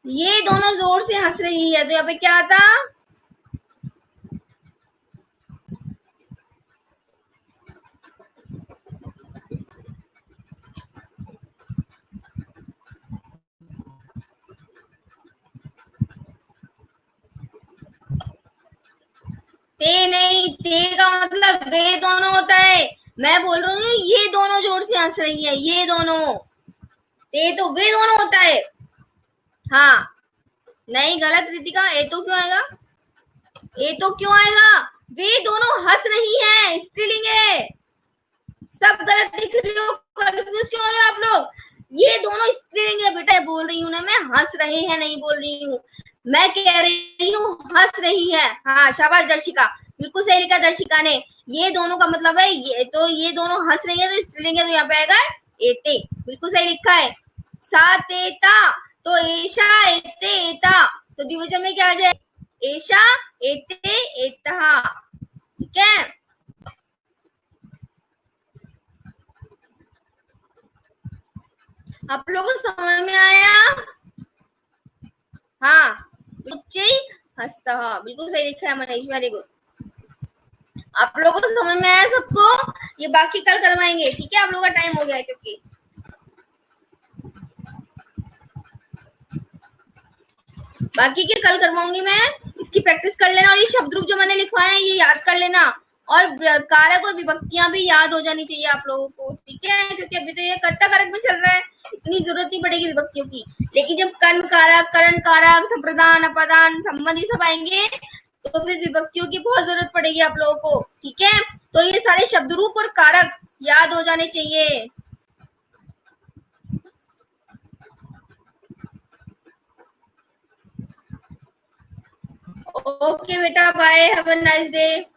ये दोनों जोर से हंस रही है, तो यहाँ पे क्या आता? ते नहीं, ते का मतलब वे दोनों होता है। मैं बोल रही हूँ ये दोनों जोर से हंस रही है, ये दोनों। ते तो वे दोनों होता है। हाँ, नहीं, गलत रितिका, ए तो क्यों आएगा? ए तो क्यों आएगा? वे दोनों हंस रही है, स्त्रीलिंग है। सब गलत लिख रही हो, कंफ्यूज क्यों हो रहे हो आप लोग? ये दोनों स्त्रीलिंग है बेटा, बोल रही हूँ ना मैं, हंस रहे हैं नहीं बोल रही हूँ, मैं कह रही हूँ हंस रही है। हाँ, शाबाश दर्शिका, बिल्कुल सही लिखा दर्शिका ने। ये दोनों का मतलब है ये, तो ये दोनों हंस रही है तो स्त्रीलिंग है, तो यहाँ पे आएगा एते। बिल्कुल सही लिखा है। सातेता, तो एशा एते एता, तो द्विवचन में क्या आ जाए? एशा एते एतः। ठीक है, आप लोगों को समझ में आया? हाँ, उच्च हस्तः, बिल्कुल सही लिखा है मनीष, वेरी गुड। आप लोगों को समझ में आया सबको? ये बाकी कल करवाएंगे। ठीक है, आप लोगों का टाइम हो गया है, क्योंकि बाकी के कल करवाऊंगी मैं। इसकी प्रैक्टिस कर लेना, और ये शब्द रूप जो मैंने लिखवाए हैं ये याद कर लेना, और कारक और विभक्तियां भी याद हो जानी चाहिए आप लोगों को। ठीक है, क्योंकि अभी तो ये कर्ता कारक में चल रहा है, इतनी जरूरत नहीं पड़ेगी विभक्तियों की। लेकिन जब कर्म कारक, करण कारक, संप्रदान, अपादान, संबंधी सब आएंगे तो फिर विभक्तियों की बहुत जरूरत पड़ेगी आप लोगों को। ठीक है, तो ये सारे शब्द रूप और कारक याद हो जाने चाहिए। ओके बेटा, bye, have a nice day.